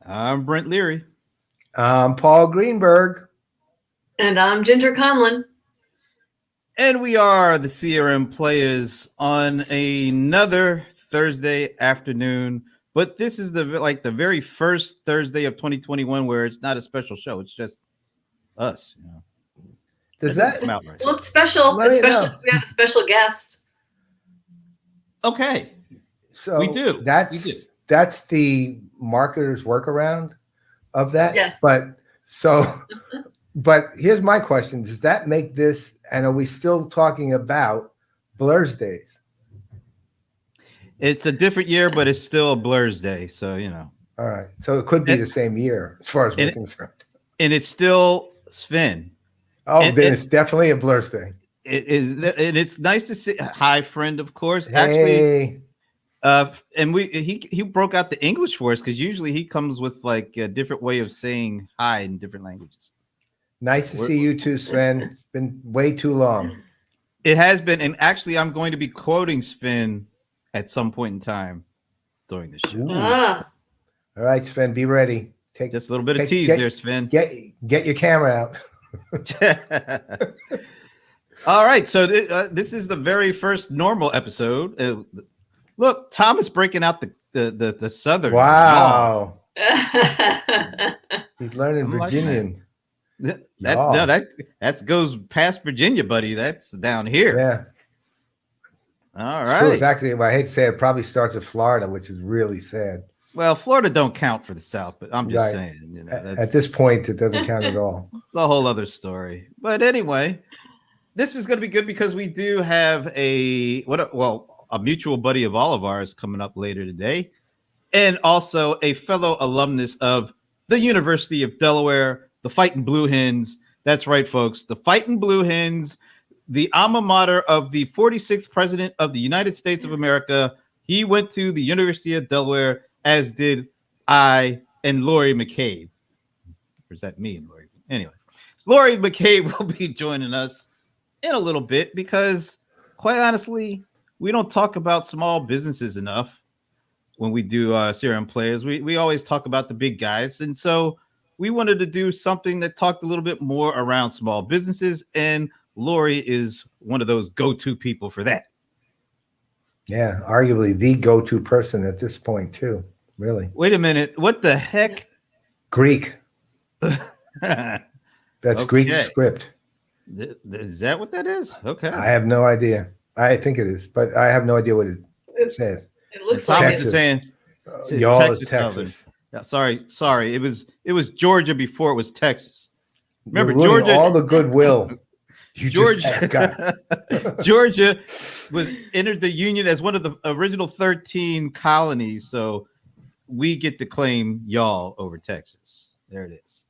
I'm Brent Leary. I'm Paul Greenberg. And I'm Ginger Conlon. And we are the CRM Playaz on another Thursday afternoon. But this is the very first Thursday of 2021 where it's not a special show. It's just us. Does that come out right? Well, it's special. It's special because we have a special guest. Okay. So we do. That's the marketer's workaround of that. Yes. But here's my question. Does that make this, and are we still talking about Blur's Days? It's a different year, but it's still a Blur's Day. So, All right. So it could be the same year as far as we're concerned. And it's still Sven. Oh, then it's definitely a Blur's Day. It is. And it's nice to see. Hi, friend, of course. Hey. Actually, and he broke out the English for us because usually he comes with like a different way of saying hi in different languages. Nice to see you too, Sven. It's been way too long. It has been, and actually, I'm going to be quoting Sven at some point in time during the show. All right, Sven, be ready. Take just a little bit of tease there, Sven. Get your camera out. All right, so this is the very first normal episode. Look, Tom is breaking out the Southern. Wow. He's learning Virginian. That goes past Virginia, buddy. That's down here. Yeah. All right. True. Exactly. I hate to say it probably starts at Florida, which is really sad. Well, Florida don't count for the South, but I'm just saying. At this point, it doesn't count at all. It's a whole other story. But anyway, this is going to be good because we do have a mutual buddy of all of ours coming up later today, and also a fellow alumnus of the University of Delaware, the Fightin' Blue Hens. That's right, folks. The Fightin' Blue Hens, the alma mater of the 46th president of the United States of America. He went to the University of Delaware, as did I and Laurie McCabe. Or is that me and Laurie? Anyway, Laurie McCabe will be joining us in a little bit because, quite honestly, we don't talk about small businesses enough when we do CRM Playaz. We always talk about the big guys. And so we wanted to do something that talked a little bit more around small businesses. And Laurie is one of those go-to people for that. Yeah, arguably the go-to person at this point, too. Really. Wait a minute. What the heck? Greek. That's okay. Greek script. Is that what that is? Okay. I have no idea. I think it is, but I have no idea what it says. It looks like Texas. Is saying y'all is Texas. Yeah, sorry. It was Georgia before it was Texas. Remember, Georgia, all the goodwill. Georgia was entered the Union as one of the original 13 colonies, so we get to claim y'all over Texas. There it is.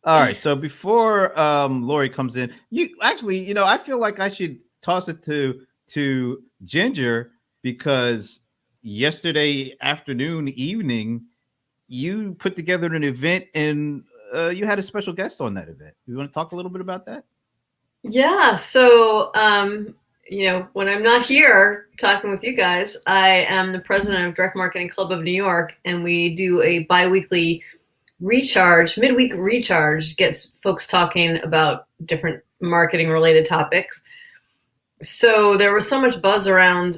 All right. So before Laurie comes in, I feel like I should toss it to Ginger because yesterday evening, you put together an event and you had a special guest on that event. You want to talk a little bit about that? Yeah. So, when I'm not here talking with you guys, I am the president of Direct Marketing Club of New York, and we do a bi-weekly midweek recharge, gets folks talking about different marketing related topics. So there was so much buzz around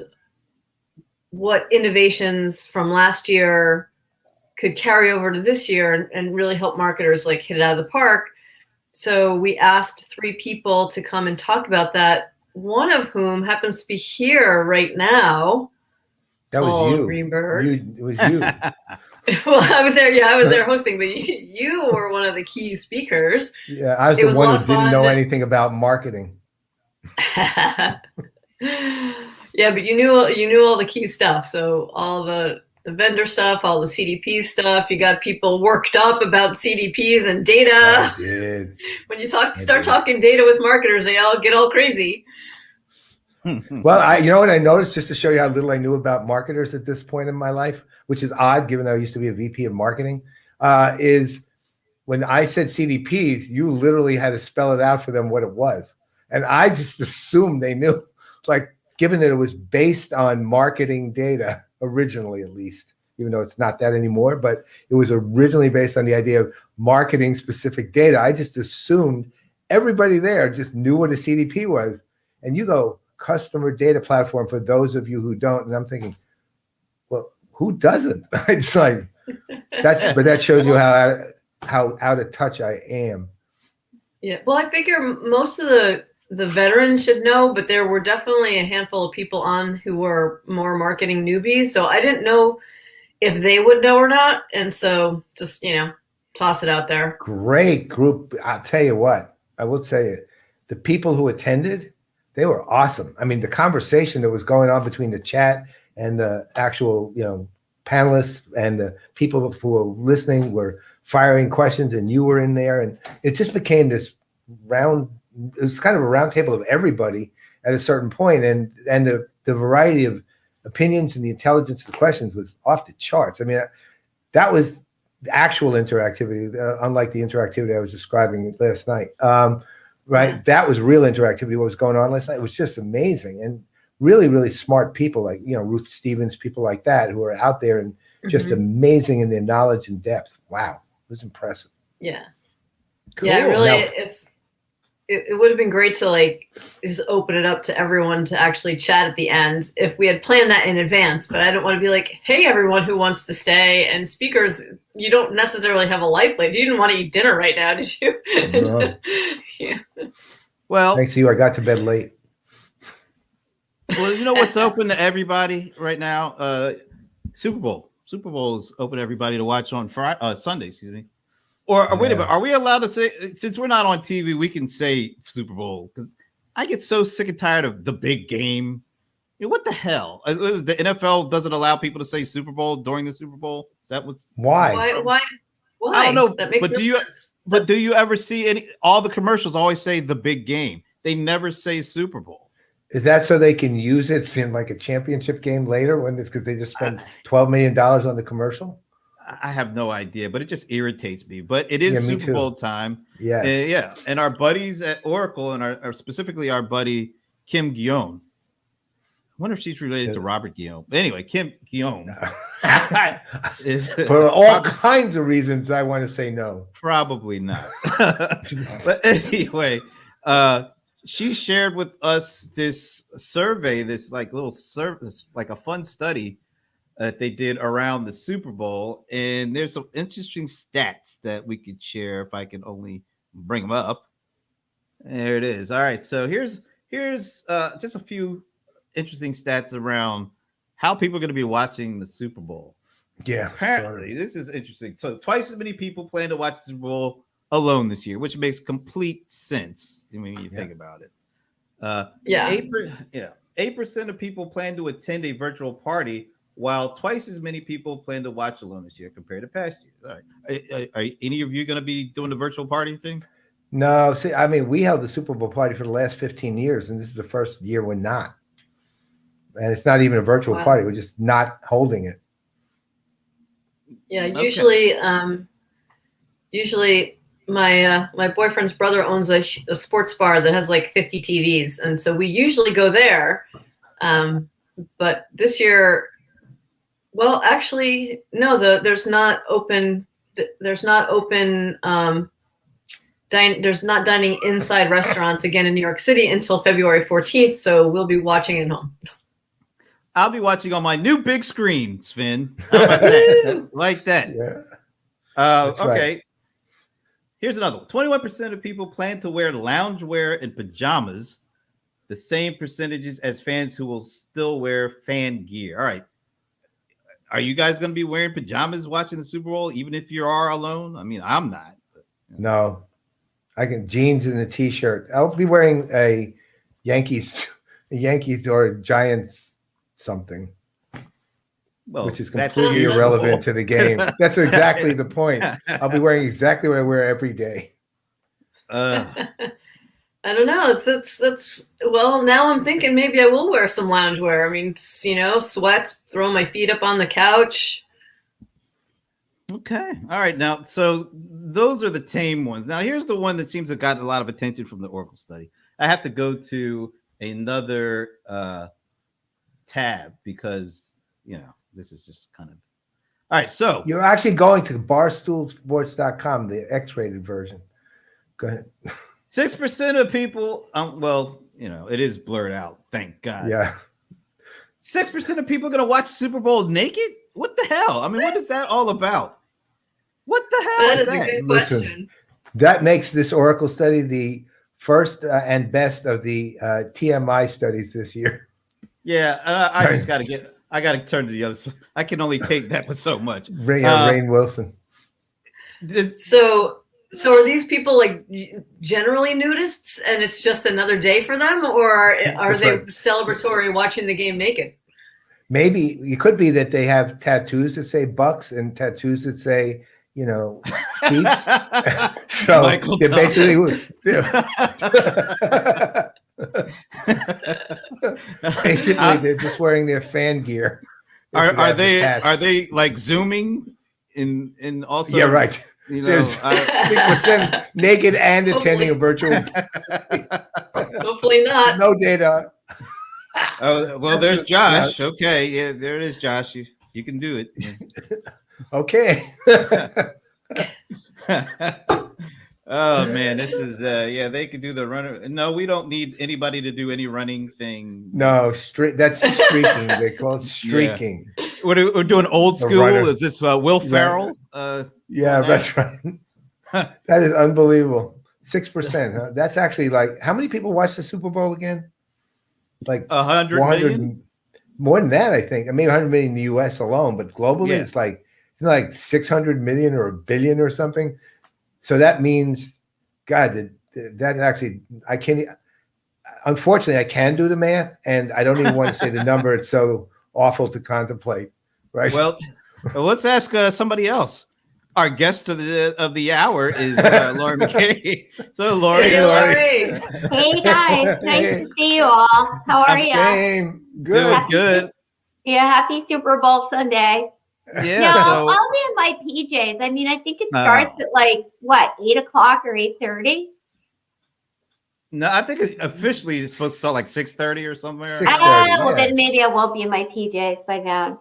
what innovations from last year could carry over to this year and really help marketers like hit it out of the park. So we asked 3 people to come and talk about that, one of whom happens to be here right now. That was Paul you. Greenberg. It was you. Well, I was there. Yeah, I was there hosting, but you were one of the key speakers. Yeah, I was the one who didn't know anything about marketing. Yeah, but you knew all the key stuff. So all the vendor stuff, all the CDP stuff. You got people worked up about CDPs and data. I did. When you start talking data with marketers, they all get all crazy. Well, you know what I noticed, just to show you how little I knew about marketers at this point in my life, which is odd given I used to be a VP of marketing, is when I said CDPs, you literally had to spell it out for them what it was. And I just assumed they knew, like, given that it was based on marketing data, originally at least. even though it's not that anymore, but it was originally based on the idea of marketing specific data. I just assumed everybody there just knew what a CDP was. And you go, customer data platform for those of you who don't. And I'm thinking, well, who doesn't? It's like, but that shows you how out of touch I am. Yeah. Well, I figure most of the veterans should know, but there were definitely a handful of people on who were more marketing newbies. So I didn't know if they would know or not. And so just, toss it out there. Great group. I'll tell you what, I will say it. The people who attended, they were awesome. I mean, the conversation that was going on between the chat and the actual, panelists and the people who were listening were firing questions, and you were in there, and it just became this round. It was kind of a round table of everybody at a certain point, and the variety of opinions and the intelligence of the questions was off the charts. I mean, that was the actual interactivity, unlike the interactivity I was describing last night. Right, yeah. That was real interactivity. What was going on last night? It was just amazing, and really, really smart people like Ruth Stevens, people like that who are out there and just amazing in their knowledge and depth. Wow, it was impressive. Yeah, cool. Yeah, really. If it would have been great to just open it up to everyone to actually chat at the end if we had planned that in advance. But I don't want to be like, hey, everyone who wants to stay, and speakers, you don't necessarily have a life plate. You didn't want to eat dinner right now, did you? No. Yeah. Well, thanks to you, I got to bed late. Well, you know what's open to everybody right now? Super Bowl. Super Bowl is open to everybody to watch on Sunday, excuse me. Or wait a minute, are we allowed to say, since we're not on TV, we can say Super Bowl? Because I get so sick and tired of the big game. What the hell? The NFL doesn't allow people to say Super Bowl during the Super Bowl? Is that what's why? Why? I don't know. That makes no sense. But do you ever see all the commercials always say the big game? They never say Super Bowl. Is that so they can use it in like a championship game later when it's because they just spent $12 million on the commercial? I have no idea, but it just irritates me. But it is Super Bowl time. Yeah. Yeah. And our buddies at Oracle and our specifically our buddy Kim Guillaume. I wonder if she's related to Robert Guillaume. But anyway, Kim Guillaume. No. For all kinds of reasons, I want to say no. Probably not. But anyway, she shared with us this survey, this little service, like a fun study that they did around the Super Bowl. And there's some interesting stats that we could share if I can only bring them up. There it is. All right. So here's just a few interesting stats around how people are going to be watching the Super Bowl. Yeah. Apparently, this is interesting. So twice as many people plan to watch the Super Bowl alone this year, which makes complete sense when you think about it. 8% of people plan to attend a virtual party, while twice as many people plan to watch alone this year compared to past years. All right. Are any of you going to be doing the virtual party thing? No. See, I mean, we held the Super Bowl party for the last 15 years, and this is the first year we're not. And it's not even a virtual party. We're just not holding it. Yeah. Usually my boyfriend's brother owns a sports bar that has like 50 TVs. And so we usually go there. But this year, well, actually, no, there's not dining inside restaurants again in New York City until February 14th. So we'll be watching at home. I'll be watching on my new big screen, Sven. How about that? Like that. Yeah. Okay. Right. Here's another one. 21% of people plan to wear loungewear and pajamas, the same percentages as fans who will still wear fan gear. All right. Are you guys going to be wearing pajamas watching the Super Bowl, even if you are alone? I mean, I'm not. But, No. I can jeans and a t-shirt. I'll be wearing a Yankees or a Giants something, which is completely irrelevant to the game. That's exactly the point. I'll be wearing exactly what I wear every day. I don't know. It's well, now I'm thinking maybe I will wear some loungewear. I mean, sweats, throw my feet up on the couch. Okay. All right. Now, so those are the tame ones. Now, here's the one that seems to have gotten a lot of attention from the Oracle study. I have to go to another tab because, this is just kind of All right, so You're actually going to barstoolsports.com, the X-rated version. Go ahead. 6% of people, well, it is blurred out. Thank God. Yeah. 6% of people are going to watch Super Bowl naked? What the hell? I mean, what is that all about? What the hell That is is a that? good Listen. question. That makes this Oracle study the first and best of the TMI studies this year. Yeah, I just got to I got to turn to the other side. I can only take that with so much. Rainn Wilson. So are these people like generally nudists and it's just another day for them, or are they celebratory watching the game naked? Maybe it could be that they have tattoos that say Bucks and tattoos that say, Chiefs. So Michael they Thomas. Basically they're just wearing their fan gear. Are they like zooming in also? Yeah, right. There's 6% naked and attending a virtual. Hopefully not. No data. Oh well, there's Josh. Okay, yeah, there it is, Josh. You can do it. Okay. Oh man, this is they could do the runner. No, we don't need anybody to do any running thing. No, that's streaking. They call it streaking. Yeah. We're doing old school. Is this Will Ferrell? Yeah, that's right. That is unbelievable. 6%. Huh? That's actually like, how many people watch the Super Bowl again? Like 100 million? More than that, I think. I mean, 100 million in the US alone, but globally it's like 600 million or a billion or something. So that means, God, that actually, I can't, unfortunately, I can do the math, and I don't even want to say the number. It's so awful to contemplate, right? Well, let's ask somebody else. Our guest of the hour is Laurie McCabe. So, Laurie. Hey, Laurie. Hey, guys. Nice to see you all. How are you? Same. Good. Good. Yeah, happy Super Bowl Sunday. Yeah. No, So, I'll be in my PJs. I mean, I think it starts at like, what, 8 o'clock or 8:30? no, I think officially it's supposed to start like 6:30 or somewhere. 6:30. Well, then maybe I won't be in my PJs by then.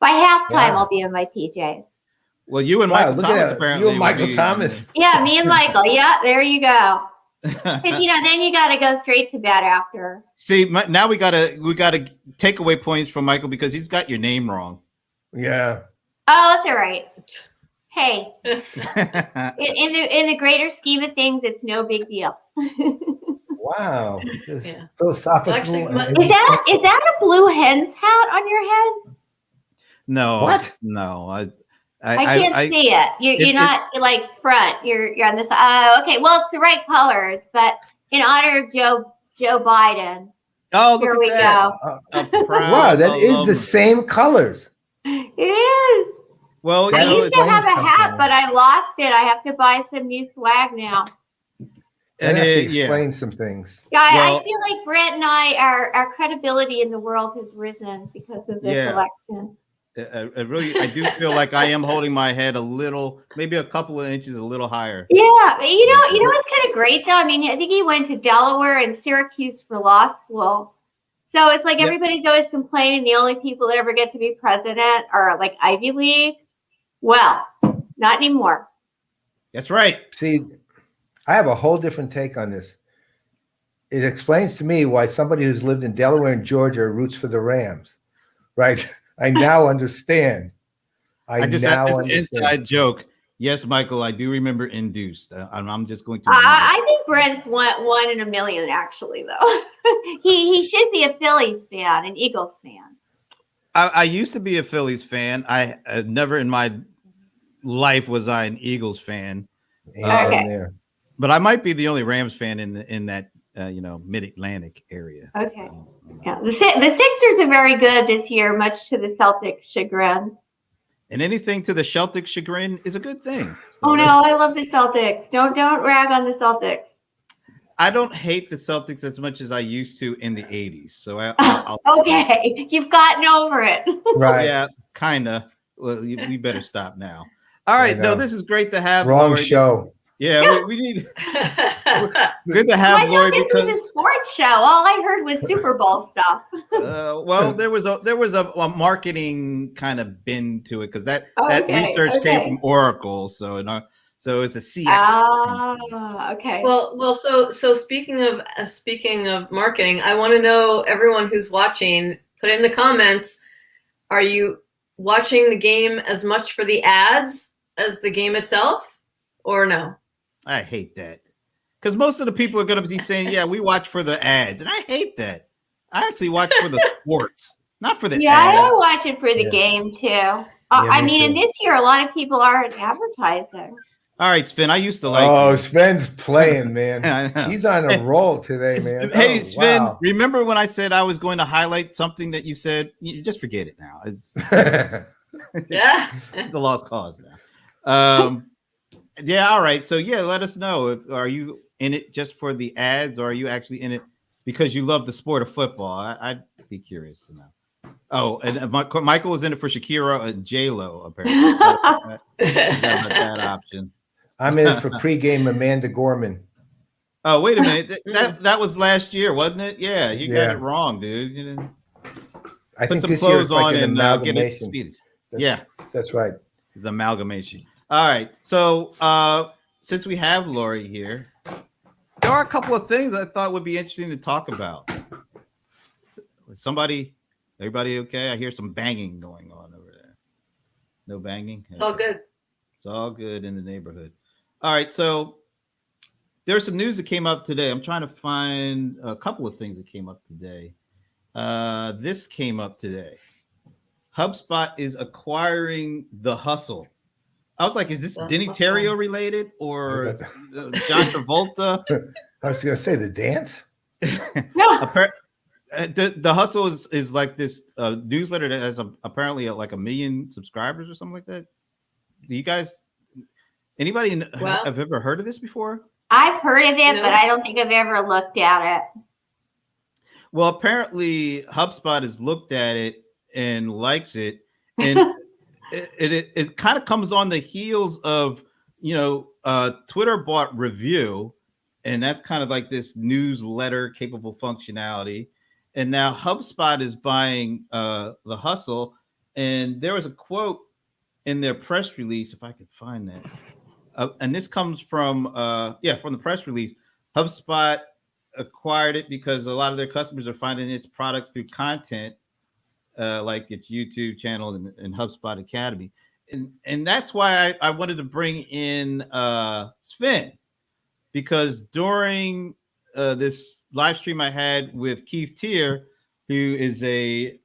By halftime, Wow. I'll be in my PJs. Well, you and Wow, Michael look Thomas at that. apparently. You and Michael Thomas. Yeah, me and Michael. Yeah, there you go. Because then you got to go straight to bed after. See, now we gotta take away points from Michael because he's got your name wrong. Yeah. Oh, that's all right. Hey, in the greater scheme of things, it's no big deal. Wow. Yeah. Philosophical. Actually, Is that a blue hen's hat on your head? No. What? No. I can't see it. You're not like front. You're on this. Okay. Well, it's the right colors, but in honor of Joe Biden. Oh, look Here at we that. go. Wow, that is the same colors. It is. Well, I you know, used to have a hat, something. but I lost it. I have to buy some new swag now. That actually yeah. explains some things. Yeah, Well- I feel like Brent and our credibility in the world has risen because of this Yeah. election. I do feel like I am holding my head a little, maybe a couple of inches a little higher. Yeah, you know what's kind of great though? I mean, I think he went to Delaware and Syracuse for law school. So it's like Yep. everybody's always complaining the only people that ever get to be president are like Ivy League. Well, not anymore. That's right. See, I have a whole different take on this. It explains to me why somebody who's lived in Delaware and Georgia roots for the Rams, right? I now understand. I just had this inside joke. Yes, Michael, I do remember Induced. I'm just going to. I think Brent's one in a million, actually, though. he should be a Phillies fan, an Eagles fan. I used to be a Phillies fan. I never in my life was I an Eagles fan. Okay. There. But I might be the only Rams fan in that mid-Atlantic area. Okay. Yeah, the Sixers are very good this year, much to the Celtics' chagrin. And anything to the Celtics' chagrin is a good thing. So Oh no, I love the Celtics. Don't rag on the Celtics. I don't hate the Celtics as much as I used to in the 80s. So I'll Okay, you've gotten over it. Right. Yeah, kind of. Well, we better stop now. All right. No, this is great to have. Wrong Laurie. show. Yeah, we need. Good to have I Laurie thought this was a sports show. All I heard was Super Bowl stuff. Well, there was a marketing kind of bend to it because that research came from Oracle, so it's a CX. Oh, okay. Well, so speaking of marketing, I want to know, everyone who's watching, put in the comments, are you watching the game as much for the ads as the game itself, or no? I hate that. Because most of the people are going to be saying, yeah, we watch for the ads. And I hate that. I actually watch for the sports, not for the ads. I watch it for the game too. I mean, and this year, a lot of people aren't advertising. All right, Sven, I used to like you. Sven's playing, man. He's on a roll today, man. Hey, Sven, remember when I said I was going to highlight something that you said? You just forget it now. Yeah. It's a lost cause now. Yeah, all right. So, let us know. Are you in it just for the ads, or are you actually in it because you love the sport of football? I'd be curious to know. Oh, and Michael is in it for Shakira and J-Lo, apparently. That option. I'm in it for pregame Amanda Gorman. Oh, wait a minute. That was last year, wasn't it? Yeah, you got it wrong, dude. You didn't I put think some clothes on and get it speeded. That's right. It's amalgamation. All right. So since we have Laurie here, there are a couple of things I thought would be interesting to talk about. Everybody okay? I hear some banging going on over there. No banging? It's all good. It's all good in the neighborhood. All right. So there's some news that came up today. I'm trying to find a couple of things that came up today. This came up today. HubSpot is acquiring The Hustle. I was like, is this Denny Terrio related or John Travolta? I was going to say the dance. The Hustle is like this newsletter that has apparently like 1 million subscribers or something like that. Do you guys, anybody have ever heard of this before? I've heard of it, but I don't think I've ever looked at it. Well, apparently HubSpot has looked at it and likes it, and it kind of comes on the heels of Twitter bought Review, and that's kind of like this newsletter capable functionality, and now HubSpot is buying The Hustle, and there was a quote in their press release, if I could find that, and this comes from the press release. HubSpot acquired it because a lot of their customers are finding its products through content, like its YouTube channel and HubSpot Academy. And that's why I wanted to bring in Sven, because during this live stream I had with Keith Tier, who is a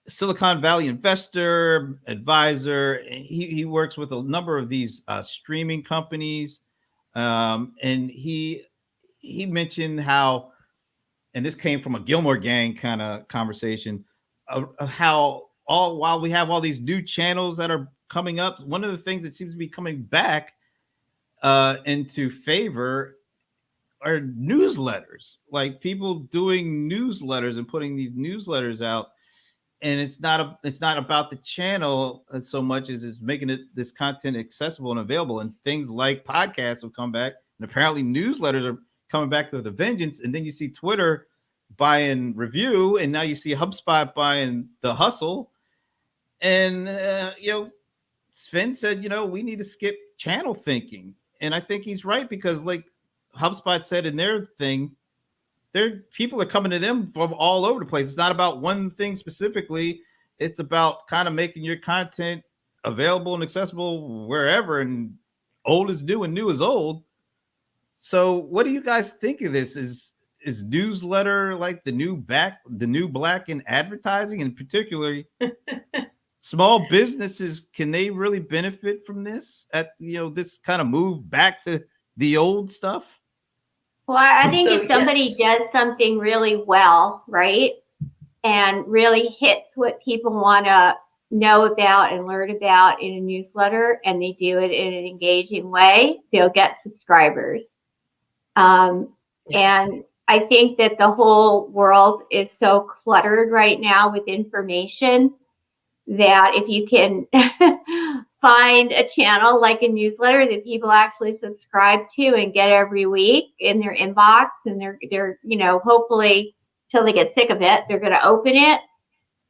Silicon Valley investor, advisor. He works with a number of these streaming companies. And he mentioned how, and this came from a Gilmore Gang kind of conversation, how while we have all these new channels that are coming up, one of the things that seems to be coming back into favor are newsletters, like people doing newsletters and putting these newsletters out. And it's not about the channel so much as it's making this content accessible and available. And things like podcasts have come back, and apparently newsletters are coming back with a vengeance. And then you see Twitter buying Review, and now you see HubSpot buying The Hustle. And Sven said, we need to skip channel thinking, and I think he's right, because like HubSpot said in their thing, people are coming to them from all over the place. It's not about one thing specifically. It's about kind of making your content available and accessible wherever, and old is new and new is old. So what do you guys think of this? Is newsletter like the new black in advertising, and particularly small businesses? Can they really benefit from this this kind of move back to the old stuff? Well, I think if somebody does something really well, right, and really hits what people want to know about and learn about in a newsletter, and they do it in an engaging way, they'll get subscribers. And I think that the whole world is so cluttered right now with information that if you can find a channel like a newsletter that people actually subscribe to and get every week in their inbox, and they're hopefully till they get sick of it, they're going to open it.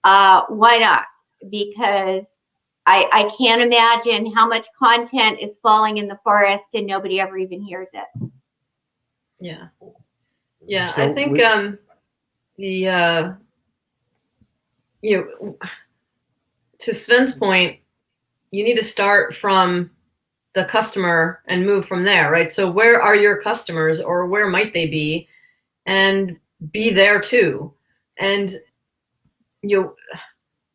Why not? Because I can't imagine how much content is falling in the forest and nobody ever even hears it. Yeah. Yeah. So I think to Sven's point, you need to start from the customer and move from there, right? So where are your customers, or where might they be, and be there too. And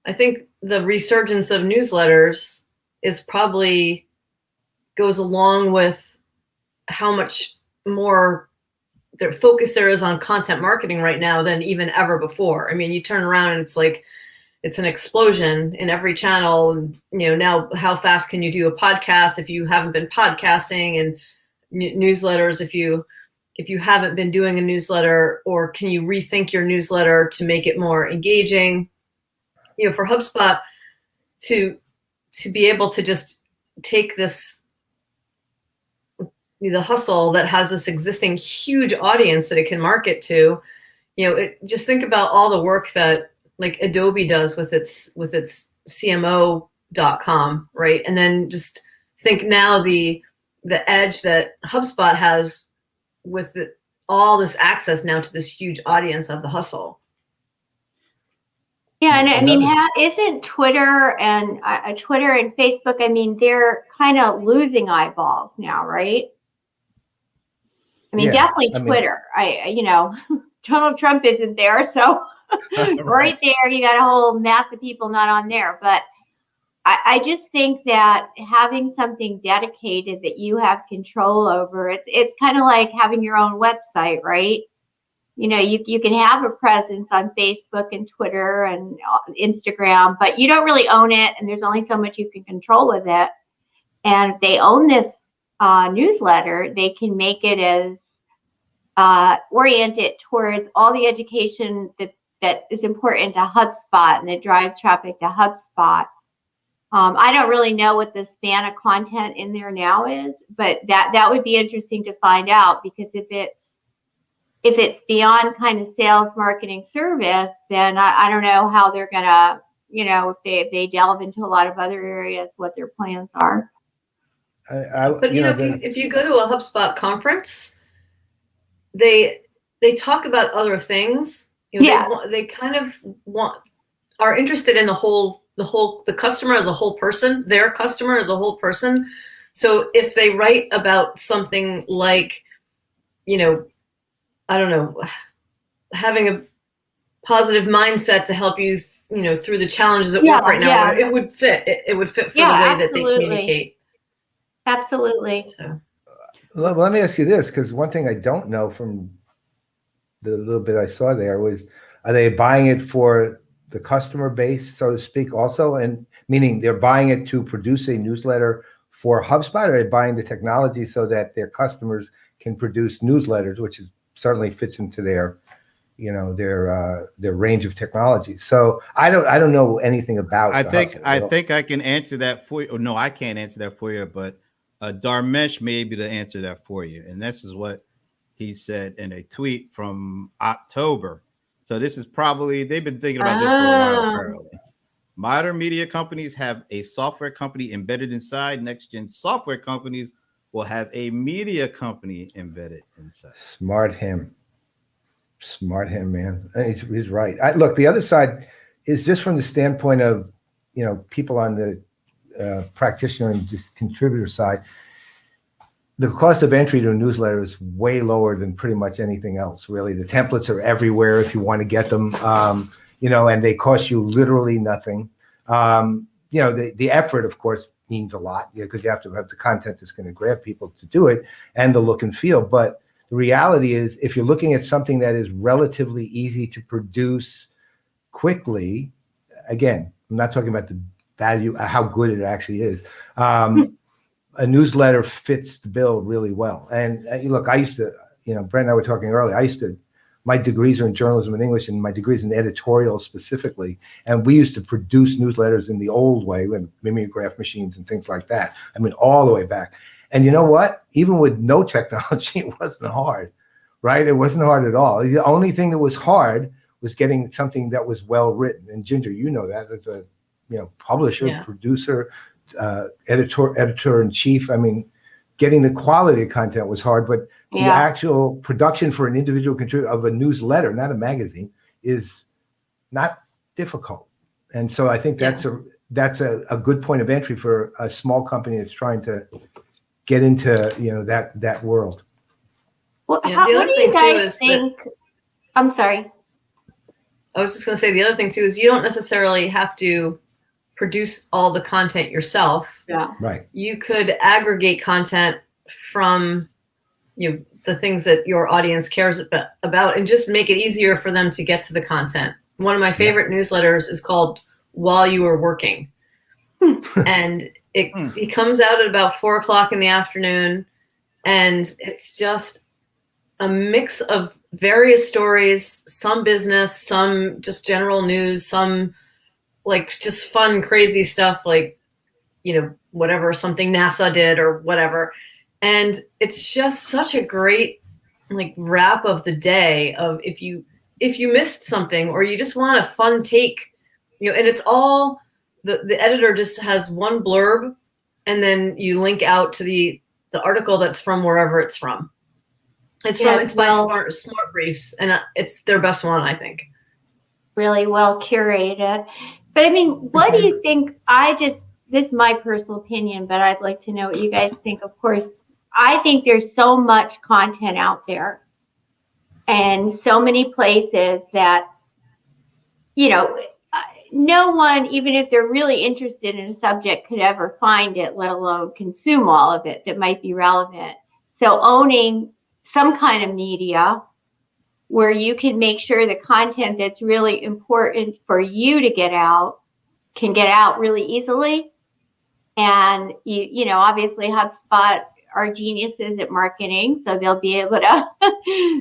I think the resurgence of newsletters is probably goes along with how much more their focus there is on content marketing right now than even ever before. I mean, you turn around and it's like, it's an explosion in every channel. Now how fast can you do a podcast if you haven't been podcasting, and newsletters if you haven't been doing a newsletter, or can you rethink your newsletter to make it more engaging? For HubSpot to be able to just take this, the hustle that has this existing huge audience that it can market to, just think about all the work that like Adobe does with its CMO.com, right? And then just think now the edge that HubSpot has with all this access now to this huge audience of the hustle. Yeah, and I mean, isn't Twitter and Facebook? I mean, they're kind of losing eyeballs now, right? I mean, definitely Twitter. Donald Trump isn't there, so right there, you got a whole mass of people not on there. But I just think that having something dedicated that you have control over, it's kind of like having your own website, right? You can have a presence on Facebook and Twitter and Instagram, but you don't really own it, and there's only so much you can control with it. And if they own this newsletter, they can make it as oriented towards all the education that is important to HubSpot and that drives traffic to HubSpot. I don't really know what the span of content in there now is, but that would be interesting to find out, because if it's beyond kind of sales, marketing, service, then I don't know how they're gonna, if they delve into a lot of other areas, what their plans are. But if you go to a HubSpot conference, they talk about other things. They kind of are interested in the customer as a whole person, their customer as a whole person. So if they write about something like, I don't know, having a positive mindset to help you, through the challenges at work right now, it would fit. It would fit for the way that they communicate. Absolutely. So. Well, let me ask you this, because one thing I don't know from the little bit I saw there was, are they buying it for the customer base, so to speak, also? And meaning they're buying it to produce a newsletter for HubSpot, or are they buying the technology so that their customers can produce newsletters, which certainly fits into their range of technology. So I don't know anything about. I think I can answer that for you. No, I can't answer that for you, but Dharmesh may be able to answer that for you. And this is what he said in a tweet from October. So this is probably, they've been thinking about this for a while, apparently. Modern media companies have a software company embedded inside. Next gen software companies will have a media company embedded inside. Smart him, man. He's right. Look, the other side is just from the standpoint of, people on the practitioner and contributor side. The cost of entry to a newsletter is way lower than pretty much anything else, really. The templates are everywhere if you want to get them, and they cost you literally nothing. The effort, of course, means a lot, because you have to have the content that's going to grab people to do it, and the look and feel. But the reality is, if you're looking at something that is relatively easy to produce quickly, again, I'm not talking about the value, how good it actually is. A newsletter fits the bill really well. And look, I used to, Brent and I were talking earlier, my degrees are in journalism and English, and my degrees in editorial specifically. And we used to produce newsletters in the old way with mimeograph machines and things like that. I mean, all the way back. And you know what? Even with no technology, it wasn't hard, right? It wasn't hard at all. The only thing that was hard was getting something that was well written. And Ginger, you know that as a publisher, producer, editor in chief. I mean, getting the quality of content was hard, but the actual production for an individual contributor of a newsletter, not a magazine, is not difficult. And so I think that's a good point of entry for a small company that's trying to get into that world. Well, what do you guys think? I'm sorry. I was just going to say the other thing too is you don't necessarily have to produce all the content yourself. Yeah. Right. You could aggregate content from the things that your audience cares about and just make it easier for them to get to the content. One of my favorite newsletters is called While You Were Working. And it comes out at about 4:00 in the afternoon, and it's just a mix of various stories, some business, some just general news, some like just fun, crazy stuff like, whatever, something NASA did or whatever. And it's just such a great like wrap of the day of if you missed something or you just want a fun take, and it's all the editor just has one blurb and then you link out to the article that's from wherever it's from. It's by Smart Briefs, and it's their best one, I think. Really well curated. But I mean, what do you think? This is my personal opinion, but I'd like to know what you guys think. Of course, I think there's so much content out there and so many places that, no one, even if they're really interested in a subject, could ever find it, let alone consume all of it that might be relevant. So owning some kind of media where you can make sure the content that's really important for you to get out can get out really easily. And obviously HubSpot are geniuses at marketing, so they'll be able to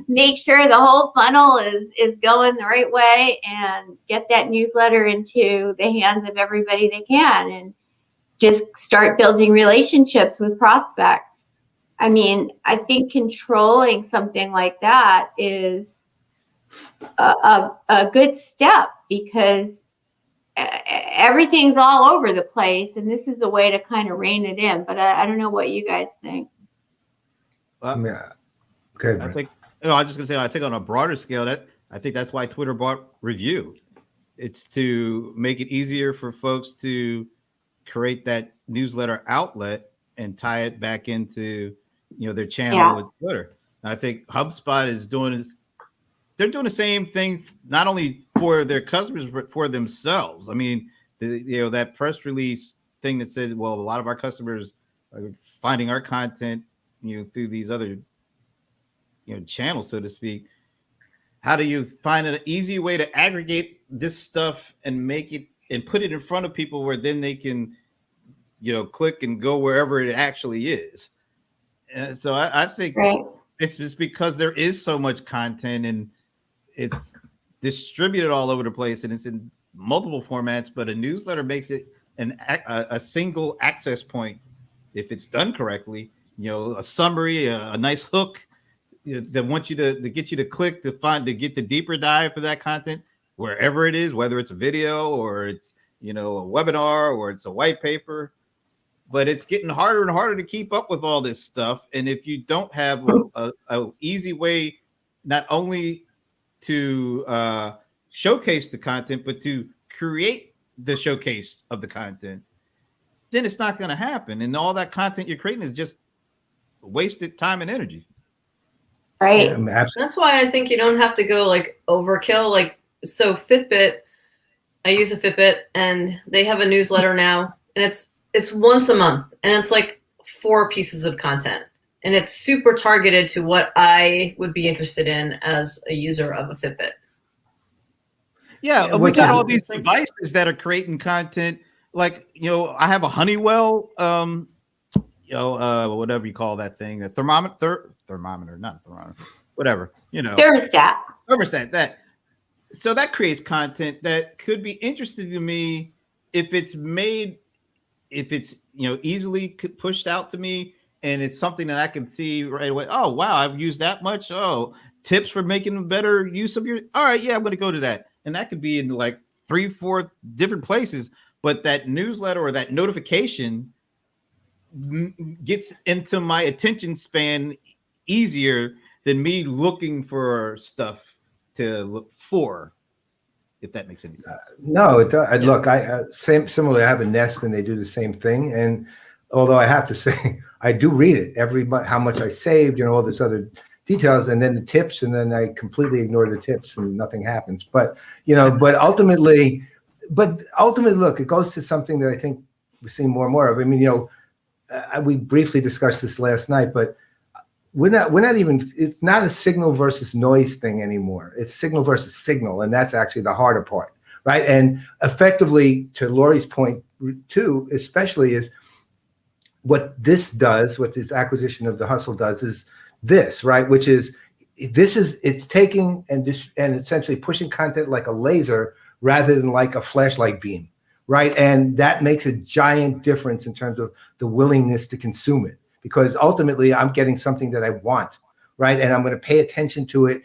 make sure the whole funnel is going the right way and get that newsletter into the hands of everybody they can and just start building relationships with prospects. I mean, I think controlling something like that is a good step because everything's all over the place, and this is a way to kind of rein it in. But I don't know what you guys think. Okay. I think I was just gonna say I think on a broader scale I think that's why Twitter bought Review. It's to make it easier for folks to create that newsletter outlet and tie it back into their channel with Twitter. And I think HubSpot is they're doing the same thing, not only for their customers, but for themselves. I mean, that press release thing that said, well, a lot of our customers are finding our content, through these other, channels, so to speak. How do you find an easy way to aggregate this stuff and make it and put it in front of people where then they can, click and go wherever it actually is? And so I think it's just because there is so much content and it's distributed all over the place and it's in multiple formats, but a newsletter makes it a single access point if it's done correctly. A summary, a nice hook that wants you to get you to click to get the deeper dive for that content wherever it is, whether it's a video or it's a webinar or it's a white paper. But it's getting harder and harder to keep up with all this stuff. And if you don't have a easy way, not only to showcase the content, but to create the showcase of the content, then it's not going to happen. And all that content you're creating is just wasted time and energy. Right. Yeah, that's why I think you don't have to go like overkill. So Fitbit, I use a Fitbit and they have a newsletter now, and it's once a month and it's like 4 pieces of content. And it's super targeted to what I would be interested in as a user of a Fitbit. Yeah, we got all these devices that are creating content. Like, I have a Honeywell, whatever you call that thing, a thermometer, not thermometer, whatever, Thermostat. understand that. So that creates content that could be interesting to me if it's made, if it's easily pushed out to me, and it's something that I can see right away. Oh wow, I've used that much. Oh, tips for making better use of your. All right, yeah, I'm going to go to that, and that could be in like 3-4 different places. But that newsletter or that notification gets into my attention span easier than me looking for stuff to look for, if that makes any sense. No, it does. Look, similarly, I have a Nest and they do the same thing. And although I have to say, I do read it every month, how much I saved, all this other details, and then the tips, and then I completely ignore the tips and nothing happens. But, but ultimately, look, it goes to something that I think we're seeing more and more of. I mean, we briefly discussed this last night, but we're not even, it's not a signal versus noise thing anymore. It's signal versus signal. And that's actually the harder part, right? And effectively, to Laurie's point too, especially, is what this does, what this acquisition of The Hustle does is this, right? Which is, it's taking and essentially pushing content like a laser rather than like a flashlight beam, right? And that makes a giant difference in terms of the willingness to consume it, because ultimately I'm getting something that I want, right? And I'm going to pay attention to it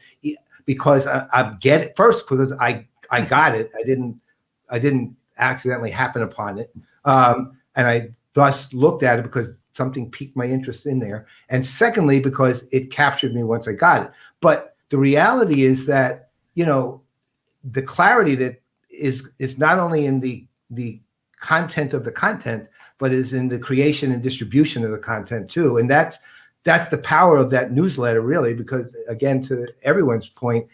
because I get it first, because I got it. I didn't accidentally happen upon it. And I thus looked at it because something piqued my interest in there. And secondly, because it captured me once I got it. But the reality is that, the clarity that is not only in the content of the content, but is in the creation and distribution of the content too. And that's the power of that newsletter, really, because again, to everyone's point,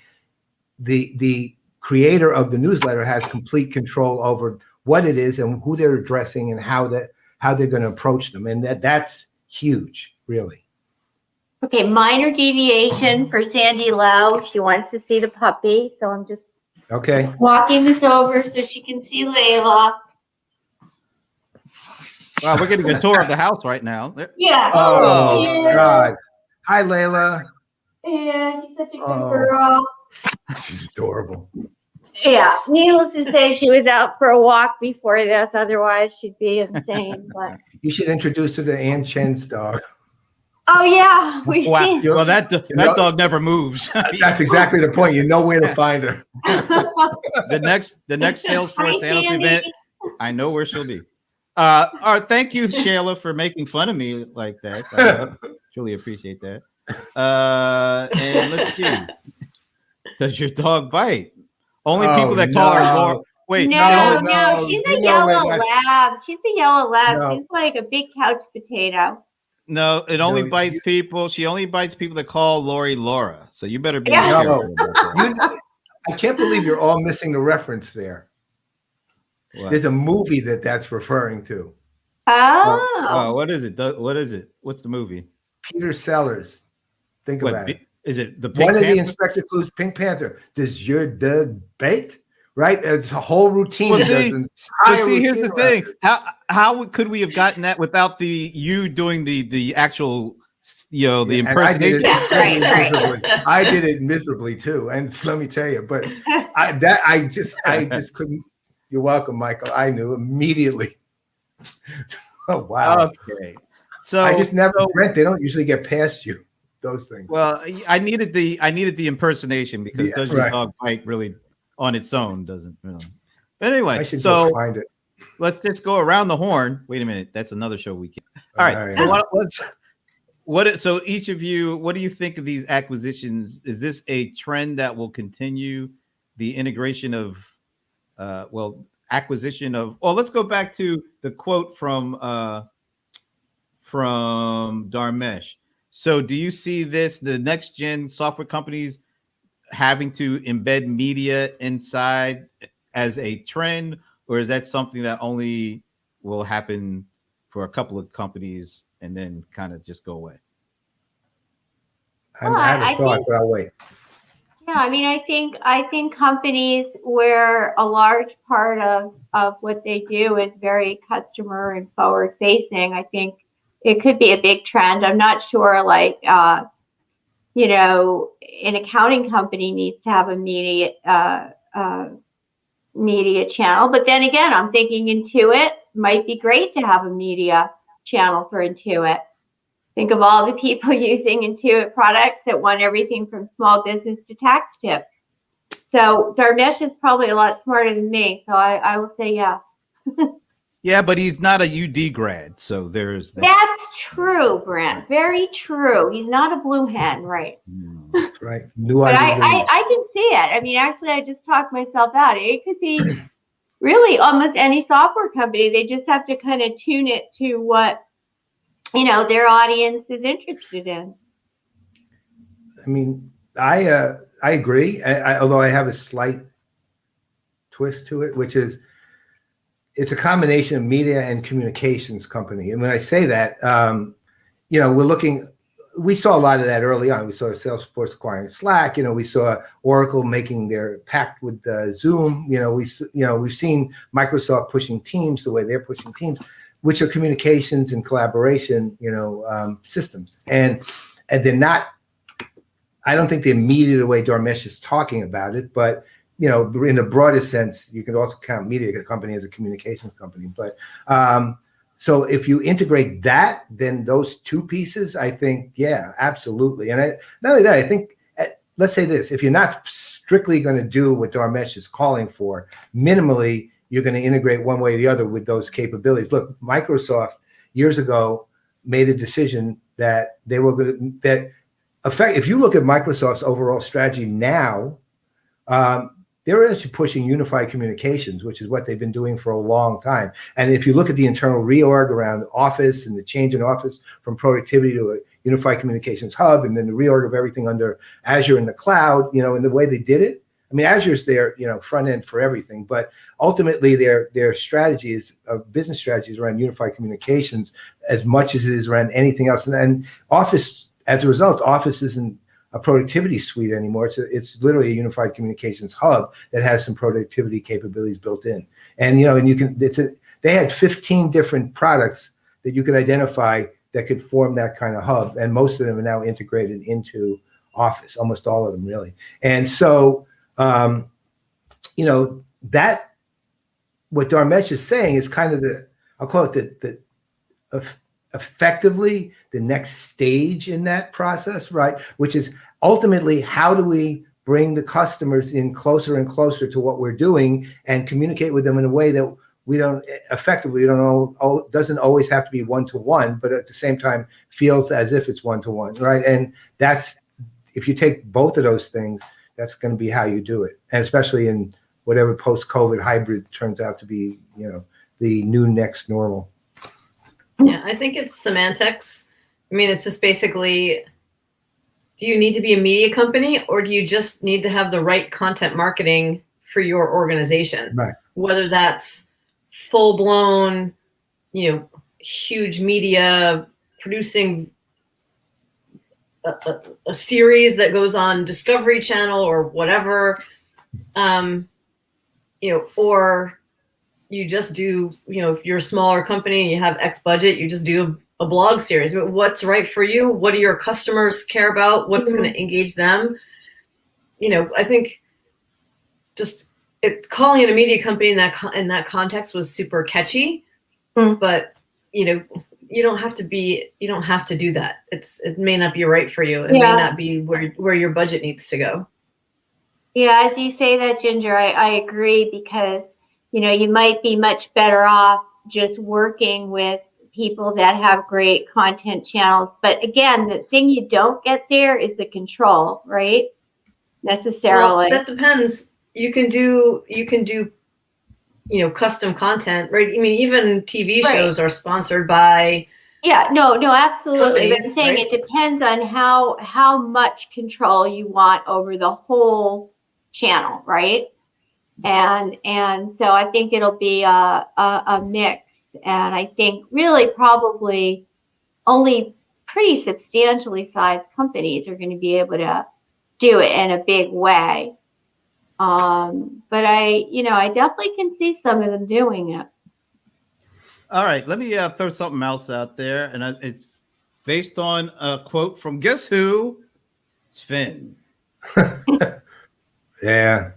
the creator of the newsletter has complete control over what it is and who they're addressing and how they're going to approach them. And that's huge, really. Okay, minor deviation for Sandy Lowe. She wants to see the puppy, so I'm just walking this over so she can see Layla. Wow, we're getting a tour of the house right now. Yeah. Oh, God. Hi, Layla. Yeah, she's such a good girl. She's adorable. Yeah. Needless to say, she was out for a walk before this. Otherwise, she'd be insane. But you should introduce her to Ann Chen's dog. Oh yeah, wow. Well, that dog never moves. That's exactly the point. You know where to find her. the next Salesforce analyst event, I know where she'll be. Thank you, Shayla, for making fun of me like that. I truly appreciate that. And let's see. Does your dog bite? Only people that call her Laura. Wait, no, she's a yellow lab. She's a yellow lab. She's like a big couch potato. No, it only bites people. She only bites people that call Laurie Laura. So you better be careful. I can't believe you're all missing the reference there. What? There's a movie that's referring to. Oh. What is it? What is it? What's the movie? Peter Sellers. Think about it. Is it the Pink Panther? One of the Inspector Clues, Pink Panther. Does your dog bite? Right? It's a whole routine. Well, see, here's the thing. How could we have gotten that without you doing the actual, the impersonation? I did it miserably too. And let me tell you, but I just couldn't. You're welcome, Michael. I knew immediately. Oh, wow. Okay. So I just never went. They don't usually get past you, those things. Well, I needed the impersonation because does your dog bite really on its own doesn't really. But anyway, so find it. Let's just go around the horn. Wait a minute, that's another show we can. All right. So so each of you, what do you think of these acquisitions? Is this a trend that will continue? The integration of, acquisition of. Well, let's go back to the quote from Dharmesh. So, do you see the next gen software companies having to embed media inside as a trend, or is that something that only will happen for a couple of companies and then kind of just go away? I have a thought, but I'll wait. Yeah, I mean, I think companies where a large part of what they do is very customer and forward facing, I think it could be a big trend. I'm not sure, an accounting company needs to have a media channel. But then again, I'm thinking Intuit might be great to have a media channel for Intuit. Think of all the people using Intuit products that want everything from small business to tax tips. So Dharmesh is probably a lot smarter than me. So I will say yes. Yeah, but he's not a UD grad, so there's that. That's true, Brent. Very true. He's not a blue hen, right? That's right. New But Ivy League. I can see it. I mean, actually, I just talked myself out. It could be really almost any software company. They just have to kind of tune it to what, their audience is interested in. I mean, I agree. Although I have a slight twist to it, which is it's a combination of media and communications company. And when I say that, we saw a lot of that early on. We saw Salesforce acquiring Slack. We saw Oracle making their pact with Zoom. We've seen Microsoft pushing Teams the way they're pushing Teams, which are communications and collaboration, systems. And they're not. I don't think they're media the way Dharmesh is talking about it, but in the broadest sense, you can also count media company as a communications company. But so if you integrate that, then those two pieces, I think, yeah, absolutely. And not only that, I think, let's say this, if you're not strictly going to do what Dharmesh is calling for, minimally, you're going to integrate one way or the other with those capabilities. Look, Microsoft years ago made a decision that they were going to, if you look at Microsoft's overall strategy now, they're actually pushing unified communications, which is what they've been doing for a long time. And if you look at the internal reorg around Office and the change in Office from productivity to a unified communications hub, and then the reorg of everything under Azure in the cloud, and the way they did it. I mean, Azure's their, front end for everything, but ultimately their strategy is business strategies around unified communications as much as it is around anything else. And Office, as a result, Office isn't a productivity suite anymore. It's literally a unified communications hub that has some productivity capabilities built in. And they had 15 different products that you could identify that could form that kind of hub, and most of them are now integrated into Office, almost all of them really. And so that what Dharmesh is saying is kind of I'll call it the effectively the next stage in that process, right? Which is ultimately, how do we bring the customers in closer and closer to what we're doing and communicate with them in a way that doesn't always have to be one-to-one, but at the same time feels as if it's one-to-one, right? And that's, if you take both of those things, that's going to be how you do it. And especially in whatever post-COVID hybrid turns out to be, the new next normal. Yeah, I think it's semantics. I mean, it's just basically, do you need to be a media company, or do you just need to have the right content marketing for your organization? Right. Whether that's full-blown, huge media producing a series that goes on Discovery Channel or whatever, or you just do, if you're a smaller company and you have X budget, you just do a blog series. But what's right for you? What do your customers care about? What's going to engage them? I think just calling it a media company in that context was super catchy, but you don't have to do that. It may not be right for you. It may not be where your budget needs to go. Yeah, as you say that, Ginger, I agree, because you might be much better off just working with people that have great content channels. But again, the thing you don't get there is the control, right? Necessarily. Well, that depends. You can do custom content, right? I mean, even TV shows are sponsored by. Yeah, no, absolutely. But I'm saying right? It depends on how much control you want over the whole channel, right? And so I think it'll be a mix. And I think really probably only pretty substantially sized companies are going to be able to do it in a big way. But I definitely can see some of them doing it. All right, let me throw something else out there, and it's based on a quote from guess who? Sven. Yeah.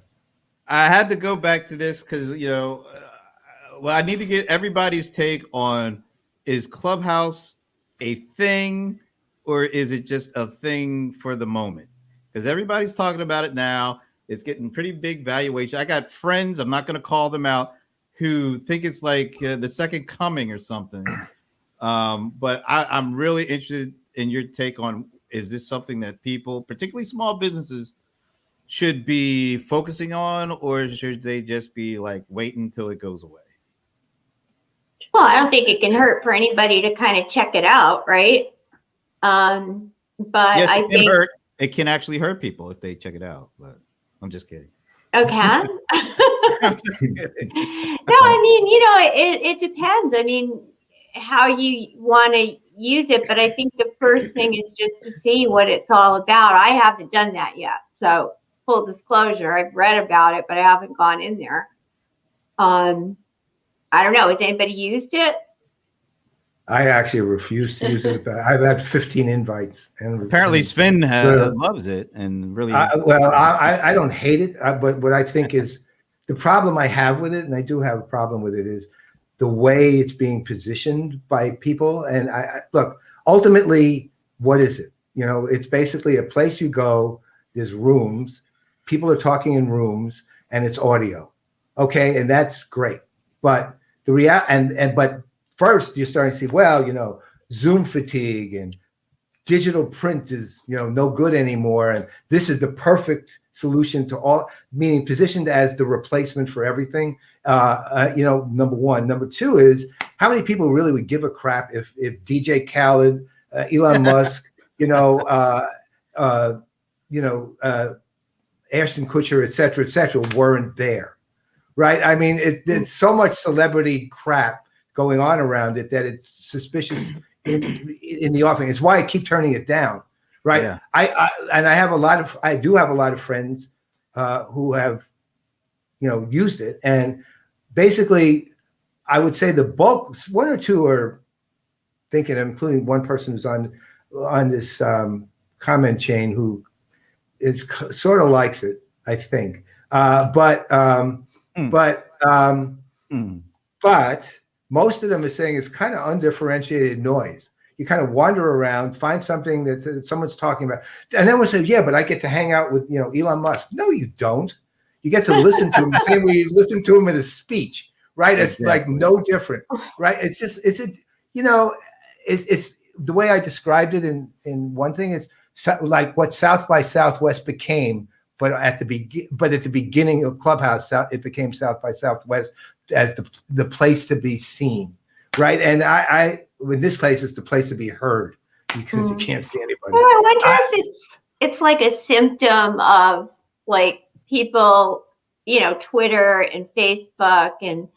I had to go back to this because, well, I need to get everybody's take on, is Clubhouse a thing or is it just a thing for the moment? Because everybody's talking about it now. It's getting pretty big valuation. I got friends, I'm not going to call them out, who think it's like the second coming or something. But I'm really interested in your take on, is this something that people, particularly small businesses, should be focusing on, or should they just be like waiting until it goes away? Well, I don't think it can hurt for anybody to kind of check it out, right? But Yes, I it can think hurt. It can actually hurt people if they check it out, but I'm just kidding. okay. I'm just kidding. No, I mean, it depends. I mean, how you want to use it, but I think the first thing is just to see what it's all about. I haven't done that yet, so full disclosure, I've read about it, but I haven't gone in there. I don't know. Has anybody used it? I actually refuse to use it. I've had 15 invites, and Apparently, Sven loves it and really. I don't hate it, but what I think is the problem I have with it, and I do have a problem with it, is the way it's being positioned by people. And look, ultimately, what is it? It's basically a place you go. There's rooms, people are talking in rooms, and it's audio. Okay, and that's great. But but first you're starting to see, Zoom fatigue and digital print is, no good anymore. And this is the perfect solution to all, meaning positioned as the replacement for everything. Number one. Number two is, how many people really would give a crap if DJ Khaled, Elon Musk, Ashton Kutcher, et cetera, weren't there, right? I mean, it's so much celebrity crap going on around it that it's suspicious in the offering. It's why I keep turning it down, right? Yeah. I do have a lot of friends who have, used it, and basically, I would say the bulk, one or two are thinking, including one person who's on this comment chain who is sort of likes it, I think. But most of them are saying it's kind of undifferentiated noise. You kind of wander around, find something that someone's talking about, and then we'll say, yeah, but I get to hang out with, Elon Musk. No, you don't. You get to listen to him the same way you listen to him in a speech, right? It's like no different, right? It's just, it's the way I described it in one thing. It's like what South by Southwest became, but at the beginning of Clubhouse, it became South by Southwest as the place to be seen, right? And I in this place, it's the place to be heard because you can't see anybody. Well, I wonder if it's like a symptom of like people, Twitter and Facebook, and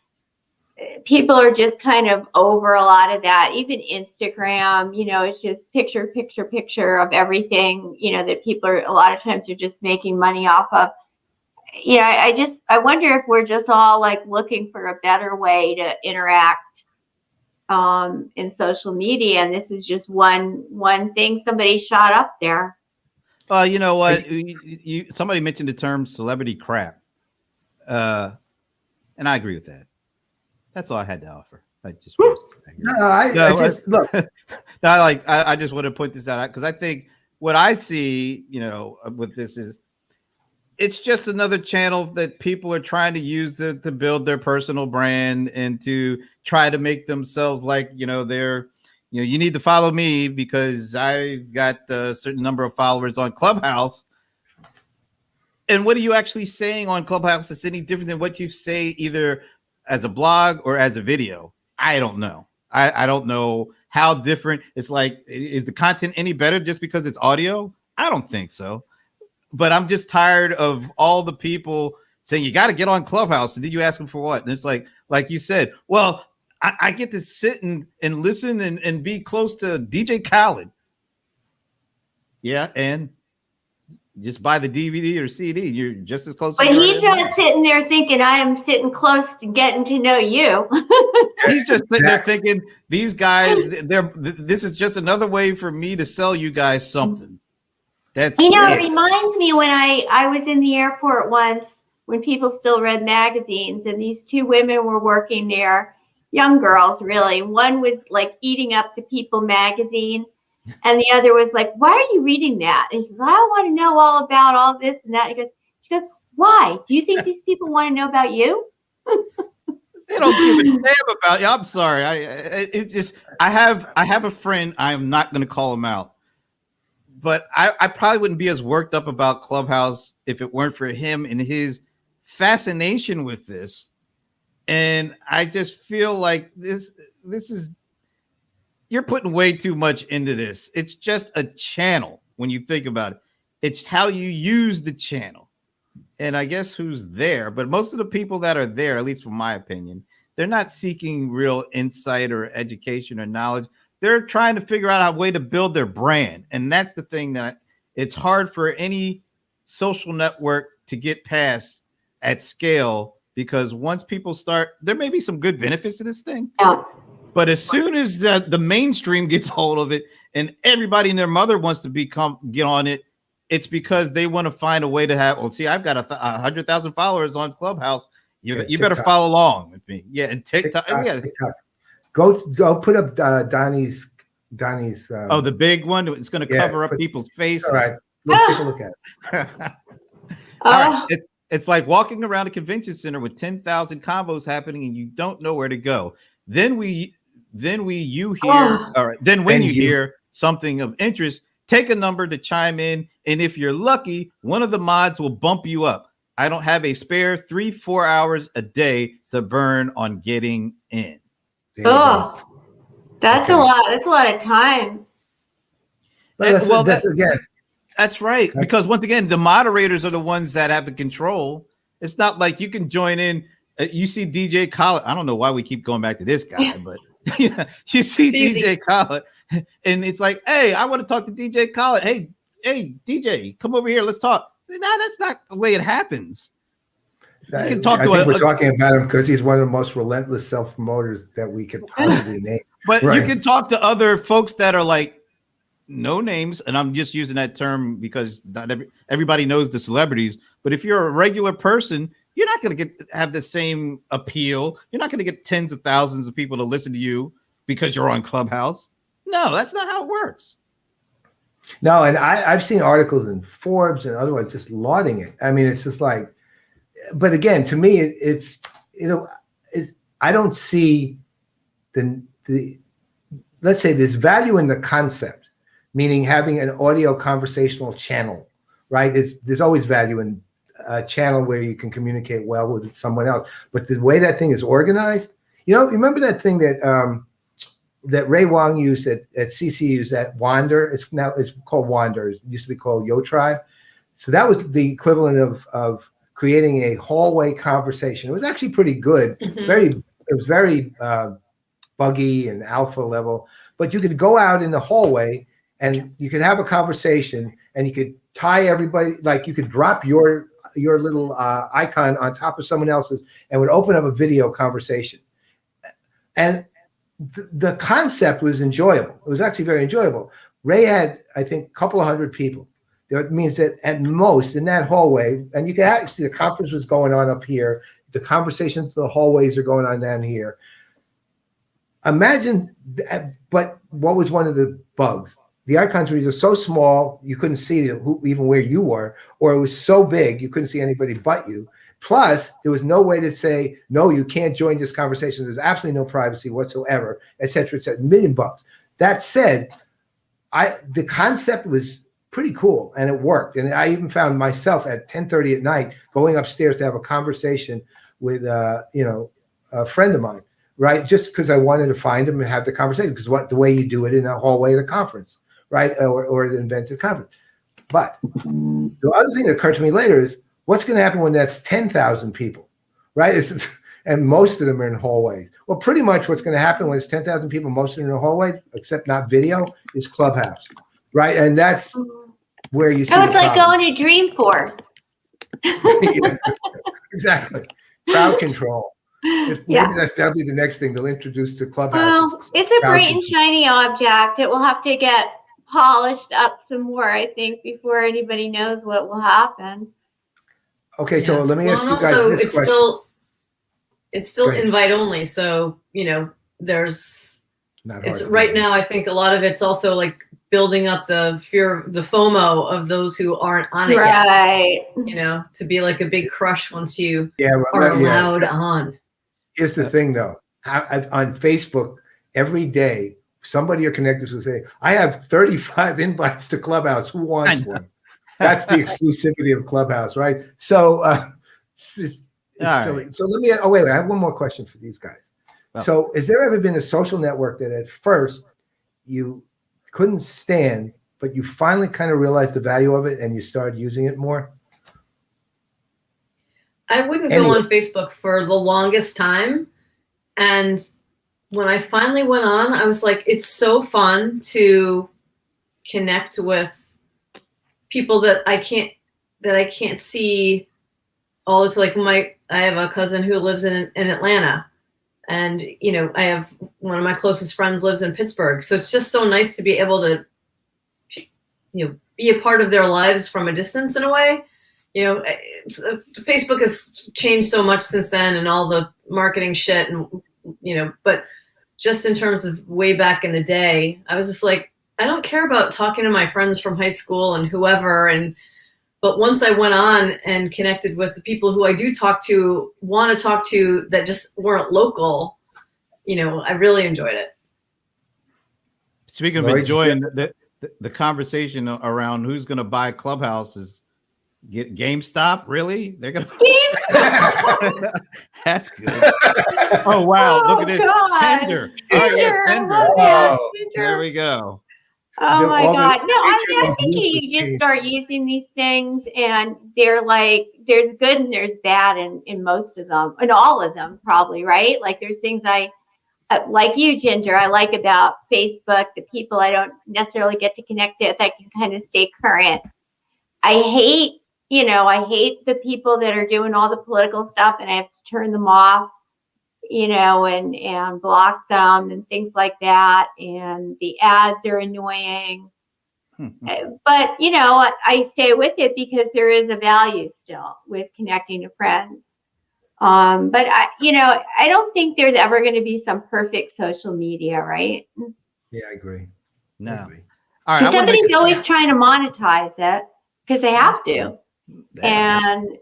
people are just kind of over a lot of that. Even Instagram, it's just picture of everything, that people are a lot of times are just making money off of. I wonder if we're just all like looking for a better way to interact in social media, and this is just one thing somebody shot up there. You know what? Somebody mentioned the term celebrity crap, and I agree with that. That's all I had to offer. I just look. I just want to point this out because I think what I see, with this is, it's just another channel that people are trying to use to build their personal brand and to try to make themselves like, they're, you need to follow me because I've got a certain number of followers on Clubhouse. And what are you actually saying on Clubhouse that's any different than what you say either as a blog or as a video? I don't know. I don't know how different. It's like, is the content any better just because it's audio? I don't think so. But I'm just tired of all the people saying you got to get on Clubhouse. And then you ask them for what? And it's like you said, well, I get to sit and listen and be close to DJ Khaled. Yeah, and just buy the DVD or CD. You're just as close. But he's not sitting there thinking, I am sitting close to getting to know you. He's just sitting there thinking, these guys, this is just another way for me to sell you guys something. That's You know, it. it reminds me when I was in the airport once when people still read magazines, and these two women were working there, young girls really. One was like eating up the People magazine, and the other was like, "Why are you reading that?" And he says, "I want to know all about all this and that." She goes, "Why? Do you think these people want to know about you?" They don't give a damn about you. I'm sorry. It's just I have a friend. I'm not going to call him out, but I probably wouldn't be as worked up about Clubhouse if it weren't for him and his fascination with this. And I just feel like this is, you're putting way too much into this. It's just a channel when you think about it. It's how you use the channel. And I guess who's there, but most of the people that are there, at least from my opinion, they're not seeking real insight or education or knowledge. They're trying to figure out a way to build their brand. And that's the thing that it's hard for any social network to get past at scale, because once people start, there may be some good benefits to this thing. Yeah. But as soon as the mainstream gets hold of it and everybody and their mother wants to get on it, it's because they want to find a way to have, well, see, I've got 100,000 followers on Clubhouse. You better follow along with me. Yeah, and TikTok. Yeah. TikTok. Go put up Donnie's. The big one. It's going to cover up people's faces. All right, take a look at it. All right. It's like walking around a convention center with 10,000 combos happening and you don't know where to go. Then when you hear something of interest, take a number to chime in, and if you're lucky, one of the mods will bump you up. I don't have a spare 3-4 hours a day to burn on getting in. Oh, that's a lot. That's a lot of time. That's right. Because once again, the moderators are the ones that have the control. It's not like you can join in. You see DJ Khaled. I don't know why we keep going back to this guy, but you see DJ Khaled. And it's like, hey, I want to talk to DJ Khaled. Hey, DJ, come over here. Let's talk. No, that's not the way it happens. I think we're talking about him because he's one of the most relentless self-promoters that we could possibly name. But you can talk to other folks that are like no names, and I'm just using that term because not everybody knows the celebrities. But if you're a regular person, you're not going to have the same appeal. You're not going to get tens of thousands of people to listen to you because you're on Clubhouse. No, that's not how it works. No, and I've seen articles in Forbes and otherwise just lauding it. I mean, it's just like, but again, to me, it's I don't see the let's say there's value in the concept, meaning having an audio conversational channel, right? There's always value in a channel where you can communicate well with someone else. But the way that thing is organized, you remember that thing that that Ray Wang used at CCU's, that Wander. It's called Wander. It used to be called Yo Tribe. So that was the equivalent of creating a hallway conversation. It was actually pretty good. Mm-hmm. It was very buggy and alpha level. But you could go out in the hallway and you could have a conversation, and you could tie everybody. Like you could drop your little icon on top of someone else's, and would open up a video conversation. And the concept was enjoyable. It was actually very enjoyable. Ray had, I think, a couple of hundred people. That means that at most in that hallway, and you can actually, the conference was going on up here. The conversations in the hallways are going on down here. Imagine, but what was one of the bugs? The icons were either so small you couldn't see even where you were, or it was so big you couldn't see anybody but you. Plus, there was no way to say, no, you can't join this conversation. There's absolutely no privacy whatsoever, et cetera, $1 million. That said, the concept was pretty cool and it worked. And I even found myself at 10:30 at night going upstairs to have a conversation with a friend of mine, right? Just because I wanted to find him and have the conversation, because the way you do it in a hallway at a conference, right? Or at an event at a conference. But the other thing that occurred to me later is, what's going to happen when that's 10,000 people, right? And most of them are in hallways. Well, pretty much what's going to happen when it's 10,000 people, most of them in a hallway, except not video, is Clubhouse, right? And that's where you see it's like going to Dreamforce. Yeah, exactly. Crowd control. Maybe that'll be the next thing they'll introduce to Clubhouse. Well, it's a bright and shiny object. It will have to get polished up some more, I think, before anybody knows what will happen. Okay, so let me ask and you guys also, this question. It's still Go ahead. invite only. So, there's, Not hard it's to right do. now, I think a lot of it's also like building up the fear, the FOMO of those who aren't on it yet, Right. to be like a big crush once you Yeah, are allowed on. Here's the thing, though. On Facebook, every day, somebody you're connected to will say, I have 35 invites to Clubhouse. Who wants one? That's the exclusivity of Clubhouse, right? So it's silly. Right. So let me, wait, I have one more question for these guys. Well, so has there ever been a social network that at first you couldn't stand, but you finally kind of realized the value of it and you started using it more? I wouldn't go on Facebook for the longest time. And when I finally went on, I was like, it's so fun to connect with people that I can't see all this. Like I have a cousin who lives in Atlanta, and I have one of my closest friends lives in Pittsburgh. So it's just so nice to be able to be a part of their lives from a distance in a way. Facebook has changed so much since then, and all the marketing shit, and but just in terms of way back in the day, I was just like, I don't care about talking to my friends from high school and whoever. But once I went on and connected with the people who I do want to talk to that just weren't local, I really enjoyed it. Speaking of enjoying the conversation around who's going to buy Clubhouse is get GameStop. Really? They're going to. That's good. Oh, wow. Look at it. Tinder. Oh, yeah, Tinder. Oh, there we go. Oh my God. No, I think you just start using these things and they're like, there's good and there's bad in most of them, and all of them probably, right? Like there's things like you, Ginger, I like about Facebook, the people I don't necessarily get to connect with, I can kind of stay current. I hate the people that are doing all the political stuff and I have to turn them off, and block them and things like that. And the ads are annoying. But, I stay with it because there is a value still with connecting to friends. But I don't think there's ever going to be some perfect social media, right? Yeah, I agree. No. I agree. All right. Somebody's always trying to monetize it because they have to. And,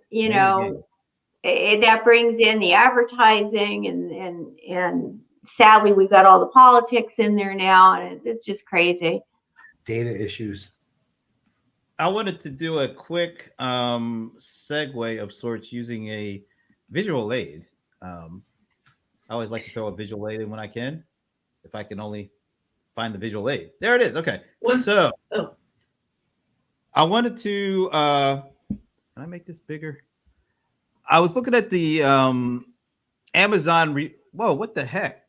that brings in the advertising and sadly we've got all the politics in there now, and it's just crazy. Data issues. I wanted to do a quick segue of sorts using a visual aid. I always like to throw a visual aid in when I can, if I can only find the visual aid. There it is. Okay. So I wanted to, can I make this bigger? I was looking at the Amazon. Whoa, what the heck?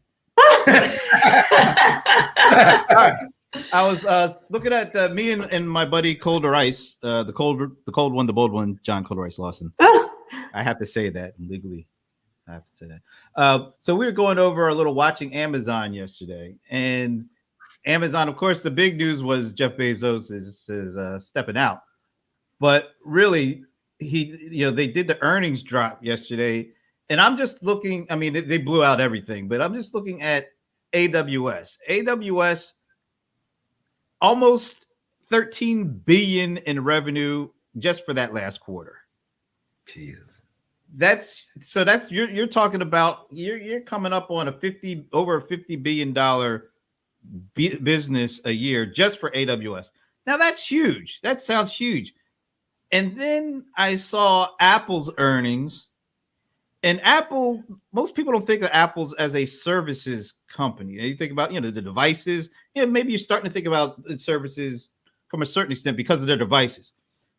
I was looking at me and my buddy Colder Ice, the cold one, the bold one, John Colder Ice Lawson. I have to say that legally. I have to say that. So we were going over a little watching Amazon yesterday, and Amazon, of course, the big news was Jeff Bezos is stepping out, but really they did the earnings drop yesterday, and I'm just looking. I mean, they blew out everything, but I'm just looking at AWS. AWS almost 13 billion in revenue just for that last quarter. Jesus. That's you're talking about you're coming up on over $50 billion business a year just for AWS. Now that's huge. That sounds huge. And then I saw Apple's earnings, and Apple, most people don't think of Apple's as a services company. You think about, the devices. Maybe you're starting to think about services from a certain extent because of their devices.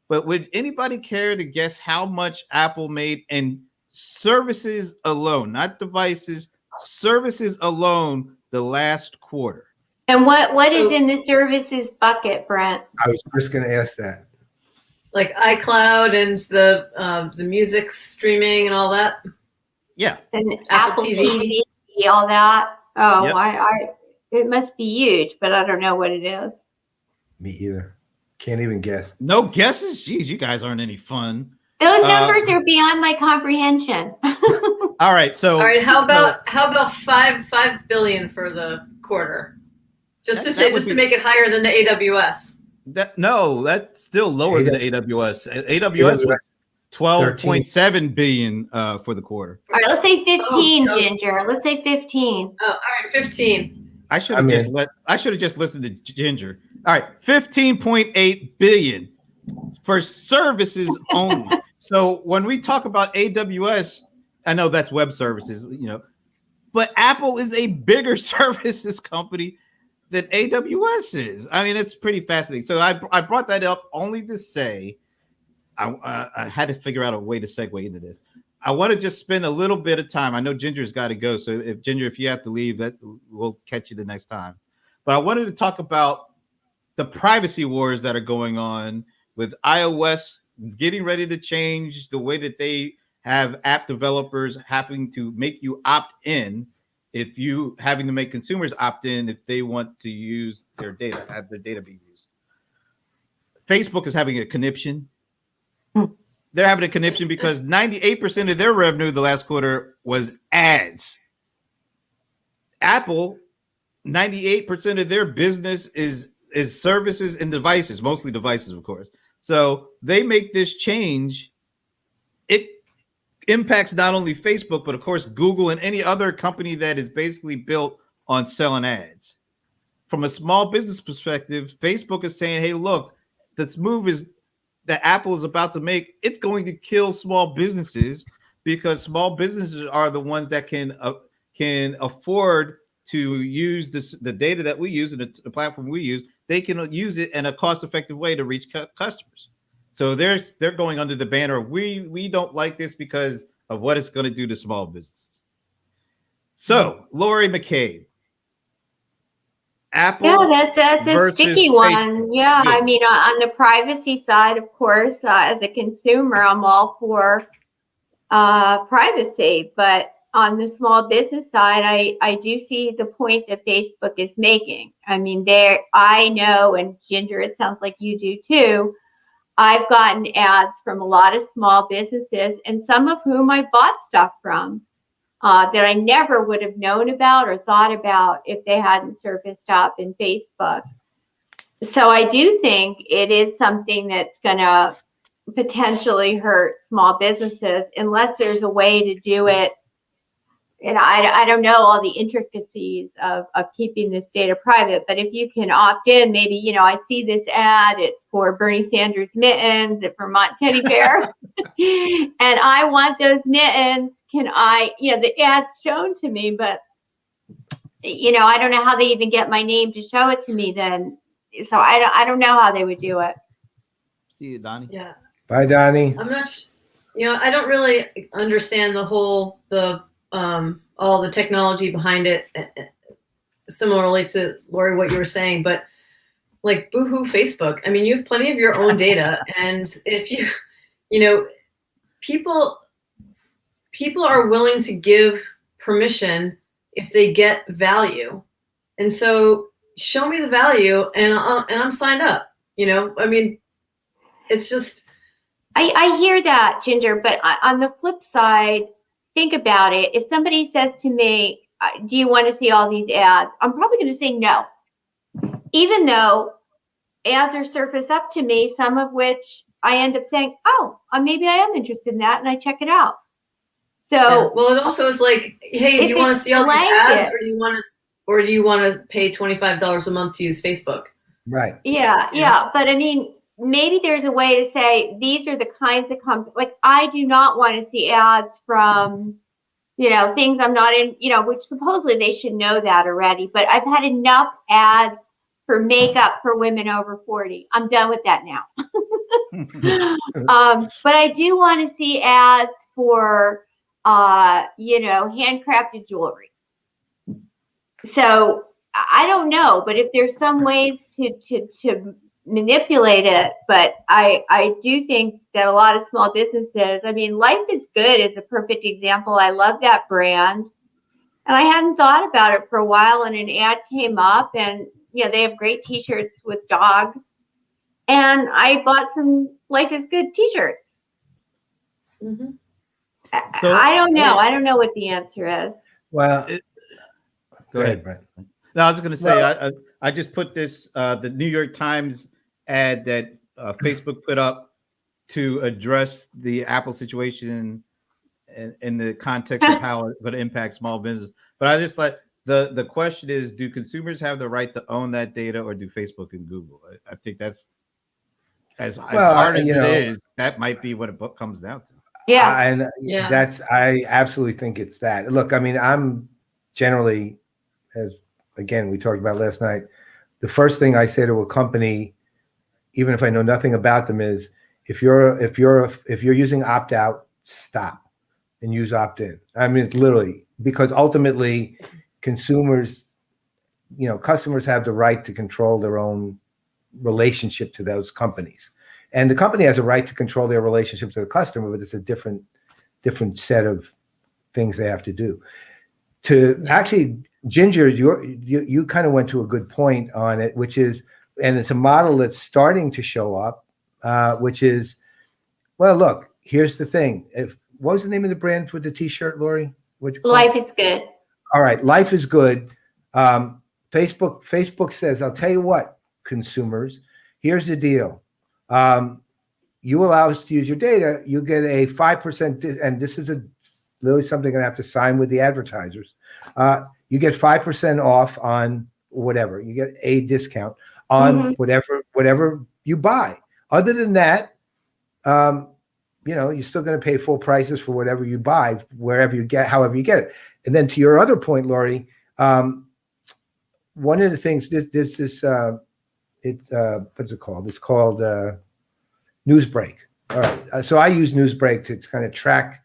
But would anybody care to guess how much Apple made in services alone, not devices, services alone the last quarter? And what is in the services bucket, Brent? I was just going to ask that. Like iCloud and the music streaming and all that. Yeah. And Apple TV, all that. Oh, yep. It must be huge, but I don't know what it is. Me either. Can't even guess. No guesses? Geez, you guys aren't any fun. Those numbers are beyond my comprehension. All right. So all right, how about 5 billion for the quarter? Just to make it higher than the AWS. That's still lower than the AWS. AWS was 12.7 billion for the quarter. All right, let's say 15, Ginger. Let's say 15. Oh, all right, 15. I should have just listened to Ginger. All right, 15.8 billion for services only. So when we talk about AWS, I know that's web services, but Apple is a bigger services company than AWS is. I mean, it's pretty fascinating. So I brought that up only to say I had to figure out a way to segue into this. I want to just spend a little bit of time. I know Ginger's got to go. So if you have to leave, we'll catch you the next time. But I wanted to talk about the privacy wars that are going on with iOS getting ready to change the way that they have app developers having to make you opt in, if you having to make consumers opt in if they want to use their data, have their data be used. Facebook is having a conniption. They're having a conniption because 98% of their revenue the last quarter was ads. Apple, 98% of their business is services and devices, mostly devices, of course. So they make this change. It impacts not only Facebook, but of course, Google and any other company that is basically built on selling ads. From a small business perspective, Facebook is saying, hey, look, this move that Apple is about to make, it's going to kill small businesses because small businesses are the ones that can afford to use the data that we use and the platform we use. They can use it in a cost-effective way to reach customers. So they're going under the banner of we don't like this because of what it's going to do to small businesses. So Laurie McCabe, Apple. Yeah, that's a sticky one. Facebook. Yeah, I mean, on the privacy side, of course, as a consumer, I'm all for privacy, but on the small business side, I do see the point that Facebook is making. I mean, I know, and Ginger, it sounds like you do too. I've gotten ads from a lot of small businesses, and some of whom I bought stuff from that I never would have known about or thought about if they hadn't surfaced up in Facebook. So I do think it is something that's going to potentially hurt small businesses unless there's a way to do it. And I don't know all the intricacies of keeping this data private, but if you can opt in, maybe, I see this ad, it's for Bernie Sanders mittens at Vermont Teddy Bear, and I want those mittens. Can I, the ad's shown to me, but, I don't know how they even get my name to show it to me then. So I don't know how they would do it. See you, Donnie. Yeah. Bye, Donnie. I'm not, I don't really understand all the technology behind it, similarly to Laurie, what you were saying, but like boohoo Facebook. I mean, you have plenty of your own data, and if people are willing to give permission if they get value, and so show me the value, and I'm signed up. I mean, it's just. I hear that, Ginger, but on the flip side, think about it. If somebody says to me, do you want to see all these ads? I'm probably going to say no. Even though ads are surfaced up to me, some of which I end up saying, oh, maybe I am interested in that, and I check it out. So, yeah. Well, it also is like, hey, do you want to see all these ads, or do you want to pay $25 a month to use Facebook? Right. Yeah. But I mean, maybe there's a way to say these are the kinds of like I do not want to see ads from, things I'm not in, which supposedly they should know that already. But I've had enough ads for makeup for women over 40. I'm done with that now. But I do want to see ads for, handcrafted jewelry. So I don't know, but if there's some ways to manipulate it, but I do think that a lot of small businesses, I mean, Life is Good is a perfect example. I love that brand, and I hadn't thought about it for a while, and an ad came up, and they have great t-shirts with dogs, and I bought some Life is Good t-shirts. Mm-hmm. So- I don't know. I don't know what the answer is. Well, Go ahead, Brent. No, I was going to say, I just put this, the New York Times ad that Facebook put up to address the Apple situation in the context of how it's going to impact small business. But I just like the question is, do consumers have the right to own that data, or do Facebook and Google? I think that's as hard as it is, that might be what it comes down to. Yeah. And Yeah. I absolutely think it's that. Look, I mean, I'm generally, as again, we talked about last night, the first thing I say to a company, even if I know nothing about them, is if you're using opt out, stop and use opt in. I mean, literally, because ultimately consumers, customers have the right to control their own relationship to those companies. And the company has a right to control their relationship to the customer, but it's a different set of things they have to do. Actually, Ginger, you kind of went to a good point on it, which is, and it's a model that's starting to show up, which is, well, look, here's the thing. What was the name of the brand for the t-shirt, Laurie? Life is Good. All right, Life is Good. Facebook says, I'll tell you what, consumers, here's the deal. You allow us to use your data, you get a 5%, and this is literally something I'm gonna have to sign with the advertisers. You get 5% off on whatever. You get a discount on whatever you buy. Other than that, you're still going to pay full prices for whatever you buy, however you get it. And then to your other point, Laurie, one of the things what's it called? It's called Newsbreak. All right. So I use Newsbreak to kind of track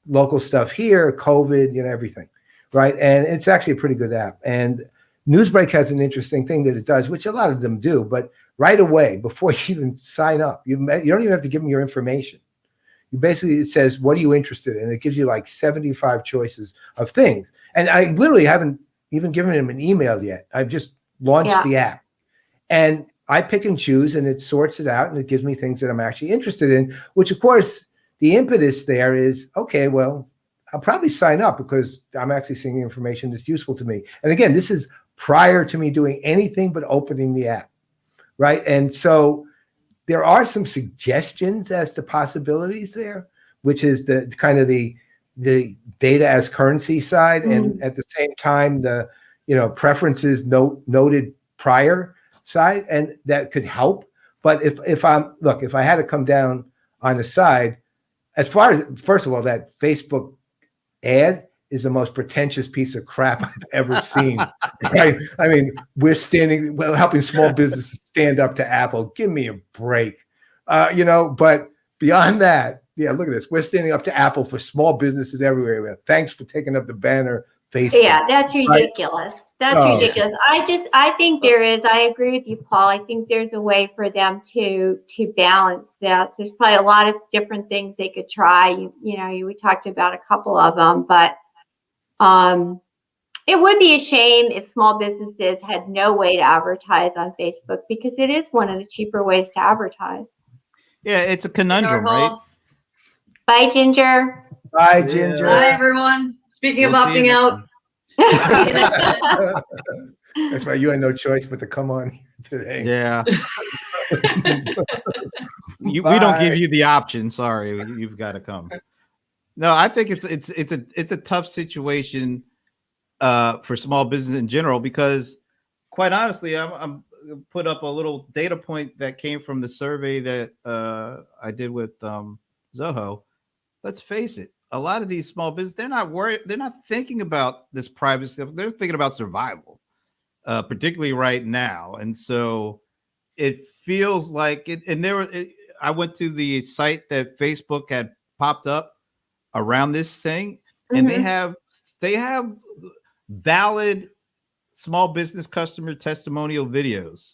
local stuff here, COVID, everything. Right. And it's actually a pretty good app. And Newsbreak has an interesting thing that it does, which a lot of them do, but right away, before you even sign up, you don't even have to give them your information. It says, what are you interested in? It gives you like 75 choices of things. And I literally haven't even given them an email yet. I've just launched the app. And I pick and choose, and it sorts it out, and it gives me things that I'm actually interested in, which, of course, the impetus there is, okay, well, I'll probably sign up because I'm actually seeing information that's useful to me. And again, this is prior to me doing anything but opening the app, right? And so there are some suggestions as to possibilities there, which is the kind of the data as currency side, and at the same time the preferences noted prior side, and that could help. But if I had to come down on the side, as far as, first of all, that Facebook ad is the most pretentious piece of crap I've ever seen. I mean, we're helping small businesses stand up to Apple. Give me a break. But beyond that, look at this. We're standing up to Apple for small businesses everywhere. Thanks for taking up the banner, Facebook. Yeah, that's ridiculous. That's ridiculous. I think I agree with you, Paul. I think there's a way for them to balance that. So there's probably a lot of different things they could try. We talked about a couple of them, but it would be a shame if small businesses had no way to advertise on Facebook, because it is one of the cheaper ways to advertise. Yeah, it's a conundrum, right? Bye, Ginger. Bye, Ginger. Bye, everyone. Speaking of opting out. That's why you had no choice but to come on today. Yeah. We don't give you the option. Sorry, you've got to come. No, I think it's a tough situation for small business in general, because quite honestly, I'm put up a little data point that came from the survey that I did with Zoho. Let's face it, a lot of these small businesses, they're not worried. They're not thinking about this privacy stuff. They're thinking about survival, particularly right now. And so it feels like it. And I went to the site that Facebook had popped up around this thing, and they have valid small business customer testimonial videos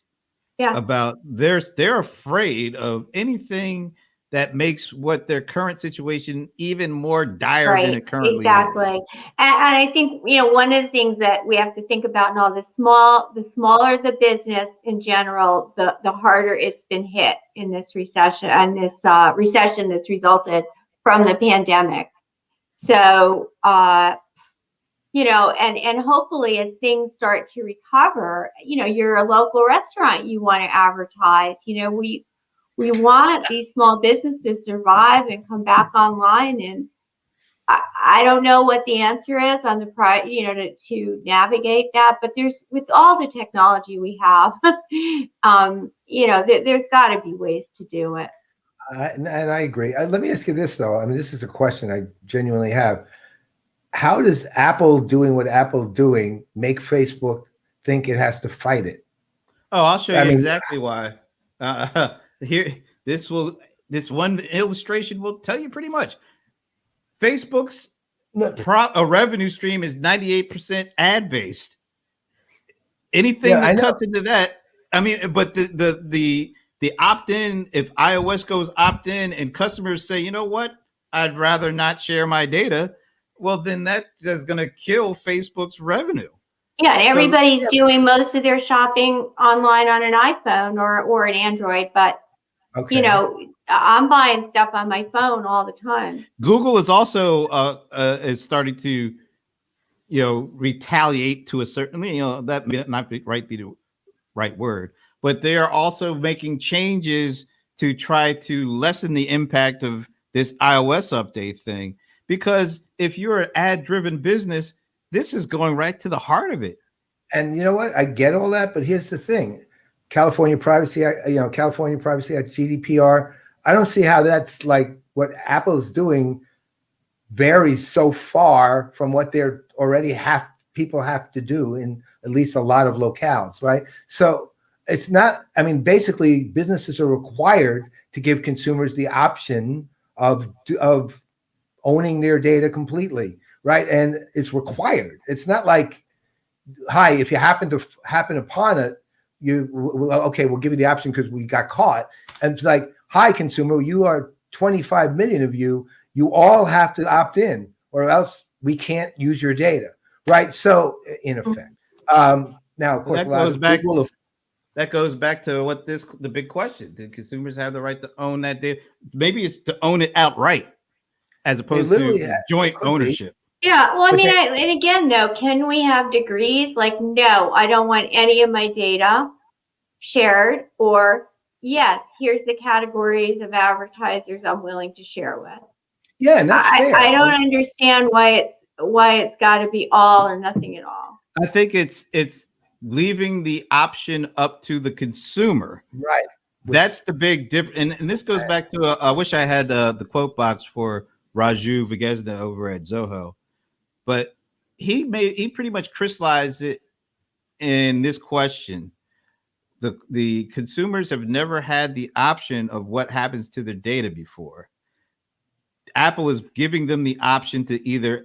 about they're afraid of anything that makes what their current situation even more dire than it currently exactly. is. And I think, one of the things that we have to think about in all the smaller the business in general, the harder it's been hit in this recession and this recession that's resulted from the pandemic. So, and hopefully as things start to recover, you're a local restaurant, you want to advertise, we want these small businesses to survive and come back online. And I don't know what the answer is on the to navigate that, but with all the technology we have, there's got to be ways to do it. And I agree. Let me ask you this though. I mean, this is a question I genuinely have. How does Apple doing what Apple doing make Facebook think it has to fight it? Oh, I'll show you exactly why. Here, this one illustration will tell you pretty much. Facebook's revenue stream is 98% ad based. Anything that cuts into that, I mean, but the opt-in, if iOS goes opt-in and customers say, you know what, I'd rather not share my data, well, then that is going to kill Facebook's revenue. Yeah, and everybody's doing most of their shopping online on an iPhone or an Android, but I'm buying stuff on my phone all the time. Google is also is starting to, retaliate to a certain, that may not be the right word, but they are also making changes to try to lessen the impact of this iOS update thing. Because if you're an ad-driven business, this is going right to the heart of it. And you know what? I get all that, but here's the thing: California Privacy Act, GDPR. I don't see how that's like what Apple's doing varies so far from what they're already people have to do in at least a lot of locales, right? So it's not. I mean, basically, businesses are required to give consumers the option of owning their data completely, right? And it's required. It's not like, hi, if you happen upon it, we'll give you the option because we got caught. And it's like, hi, consumer, you are 25 million of you all have to opt in or else we can't use your data, right? So in effect, now of course, that goes back to what the big question: do consumers have the right to own that data? Maybe it's to own it outright, as opposed to joint ownership. Yeah, well, I mean, and again, though, can we have degrees? Like, no, I don't want any of my data shared, or yes, here's the categories of advertisers I'm willing to share with. Yeah, and that's fair. I don't understand why it's got to be all or nothing at all. I think it's leaving the option up to the consumer. Right. That's the big difference. And this goes back to I wish I had the quote box for Raju Vigesna over at Zoho, but he pretty much crystallized it in this question. The consumers have never had the option of what happens to their data before. Apple is giving them the option to either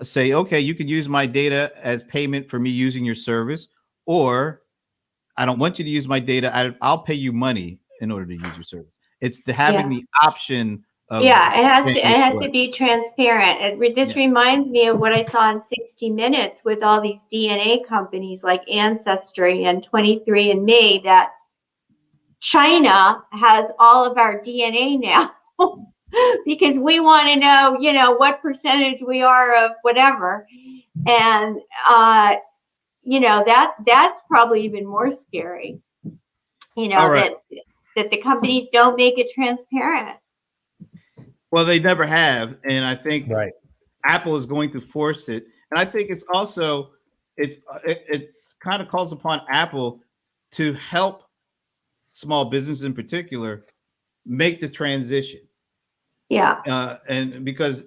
say, okay, you can use my data as payment for me using your service, or I don't want you to use my data. I'll pay you money in order to use your service. It's having the option of it has to be transparent. This reminds me of what I saw in 60 Minutes with all these DNA companies like Ancestry and 23andMe, that China has all of our DNA now. Because we want to know, what percentage we are of whatever. And, that's probably even more scary, that the companies don't make it transparent. Well, they never have. And I think Apple is going to force it. And I think it's also, it's kind of calls upon Apple to help small business in particular make the transition. Yeah. And because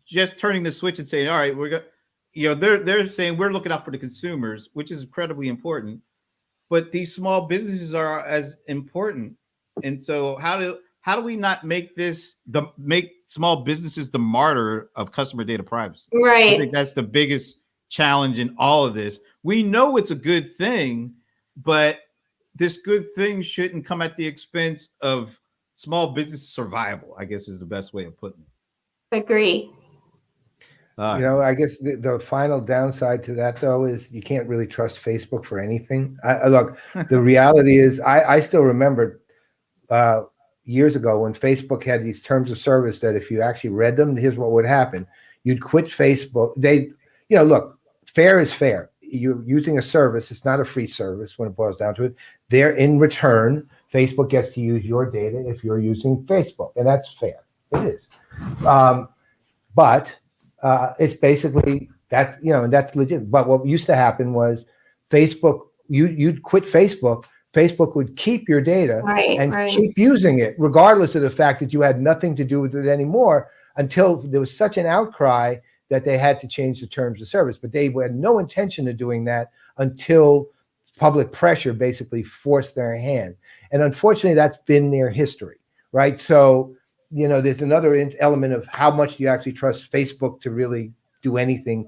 just turning the switch and saying, all right, we're going, they're saying we're looking out for the consumers, which is incredibly important, but these small businesses are as important. And so how do we not make small businesses the martyr of customer data privacy? Right. I think that's the biggest challenge in all of this. We know it's a good thing, but this good thing shouldn't come at the expense of small business survival, I guess is the best way of putting it. Agree. All You right. know, I guess the final downside to that, though, is you can't really trust Facebook for anything. Look, the reality is, I still remember years ago when Facebook had these terms of service that if you actually read them, here's what would happen. You'd quit Facebook. Look, fair is fair. You're using a service. It's not a free service when it boils down to it. There, in return, Facebook gets to use your data if you're using Facebook, and that's fair. It is. But it's basically and that's legit. But what used to happen was Facebook, you'd quit Facebook. Facebook would keep your data and keep using it, regardless of the fact that you had nothing to do with it anymore, until there was such an outcry that they had to change the terms of service. But they had no intention of doing that until public pressure basically forced their hand. And unfortunately, that's been their history, right? So, there's another element of how much do you actually trust Facebook to really do anything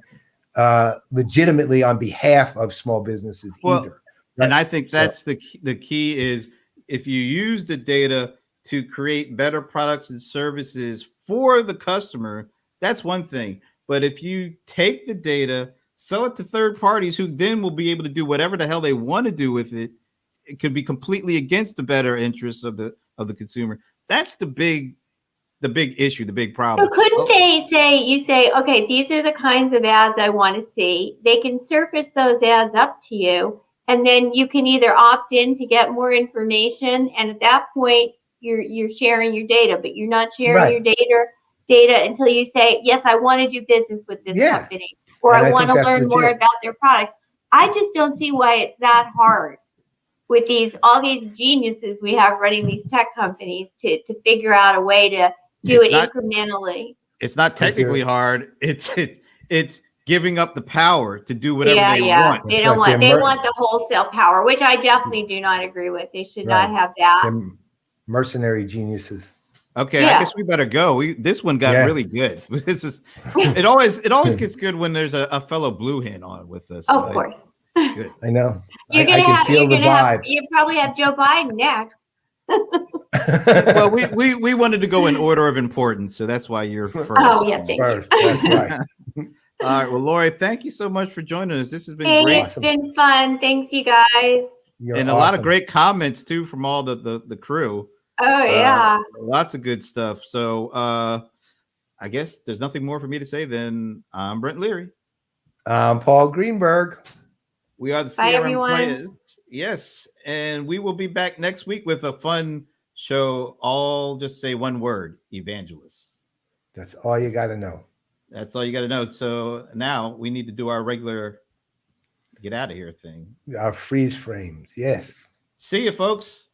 legitimately on behalf of small businesses either. Right? And I think that's the key is if you use the data to create better products and services for the customer, that's one thing. But if you take the data, sell it to third parties who then will be able to do whatever the hell they want to do with it, it could be completely against the better interests of the consumer. That's the big issue, the big problem. So couldn't they say, okay, these are the kinds of ads I want to see. They can surface those ads up to you, and then you can either opt in to get more information, and at that point you're sharing your data, but you're not sharing your data until you say, yes, I want to do business with this company, or I want to learn more about their products. I just don't see why it's that hard with all these geniuses we have running these tech companies to figure out a way to do it incrementally. It's not technically hard. It's giving up the power to do whatever they want. They don't want. They want the wholesale power, which I definitely do not agree with. They should not have that. They're mercenary geniuses. Okay, I guess we better go. This one got really good. It always gets good when there's a fellow blue hen on with us. Of course. Good. I know. I can feel the vibe. You probably have Joe Biden next. Well, we wanted to go in order of importance, so that's why you're first. Oh yeah, thank you. That's right. All right. Well, Laurie, thank you so much for joining us. This has been great. It's been fun. Thanks, you guys. And a lot of great comments too from all the crew. Oh yeah. Lots of good stuff. So I guess there's nothing more for me to say than I'm Brent Leary. I'm Paul Greenberg. We are the CRM Playaz. Yes, and we will be back next week with a fun show. I'll just say one word: evangelists. That's all you got to know. That's all you got to know. So now we need to do our regular get out of here thing. Our freeze frames. Yes. See you, folks.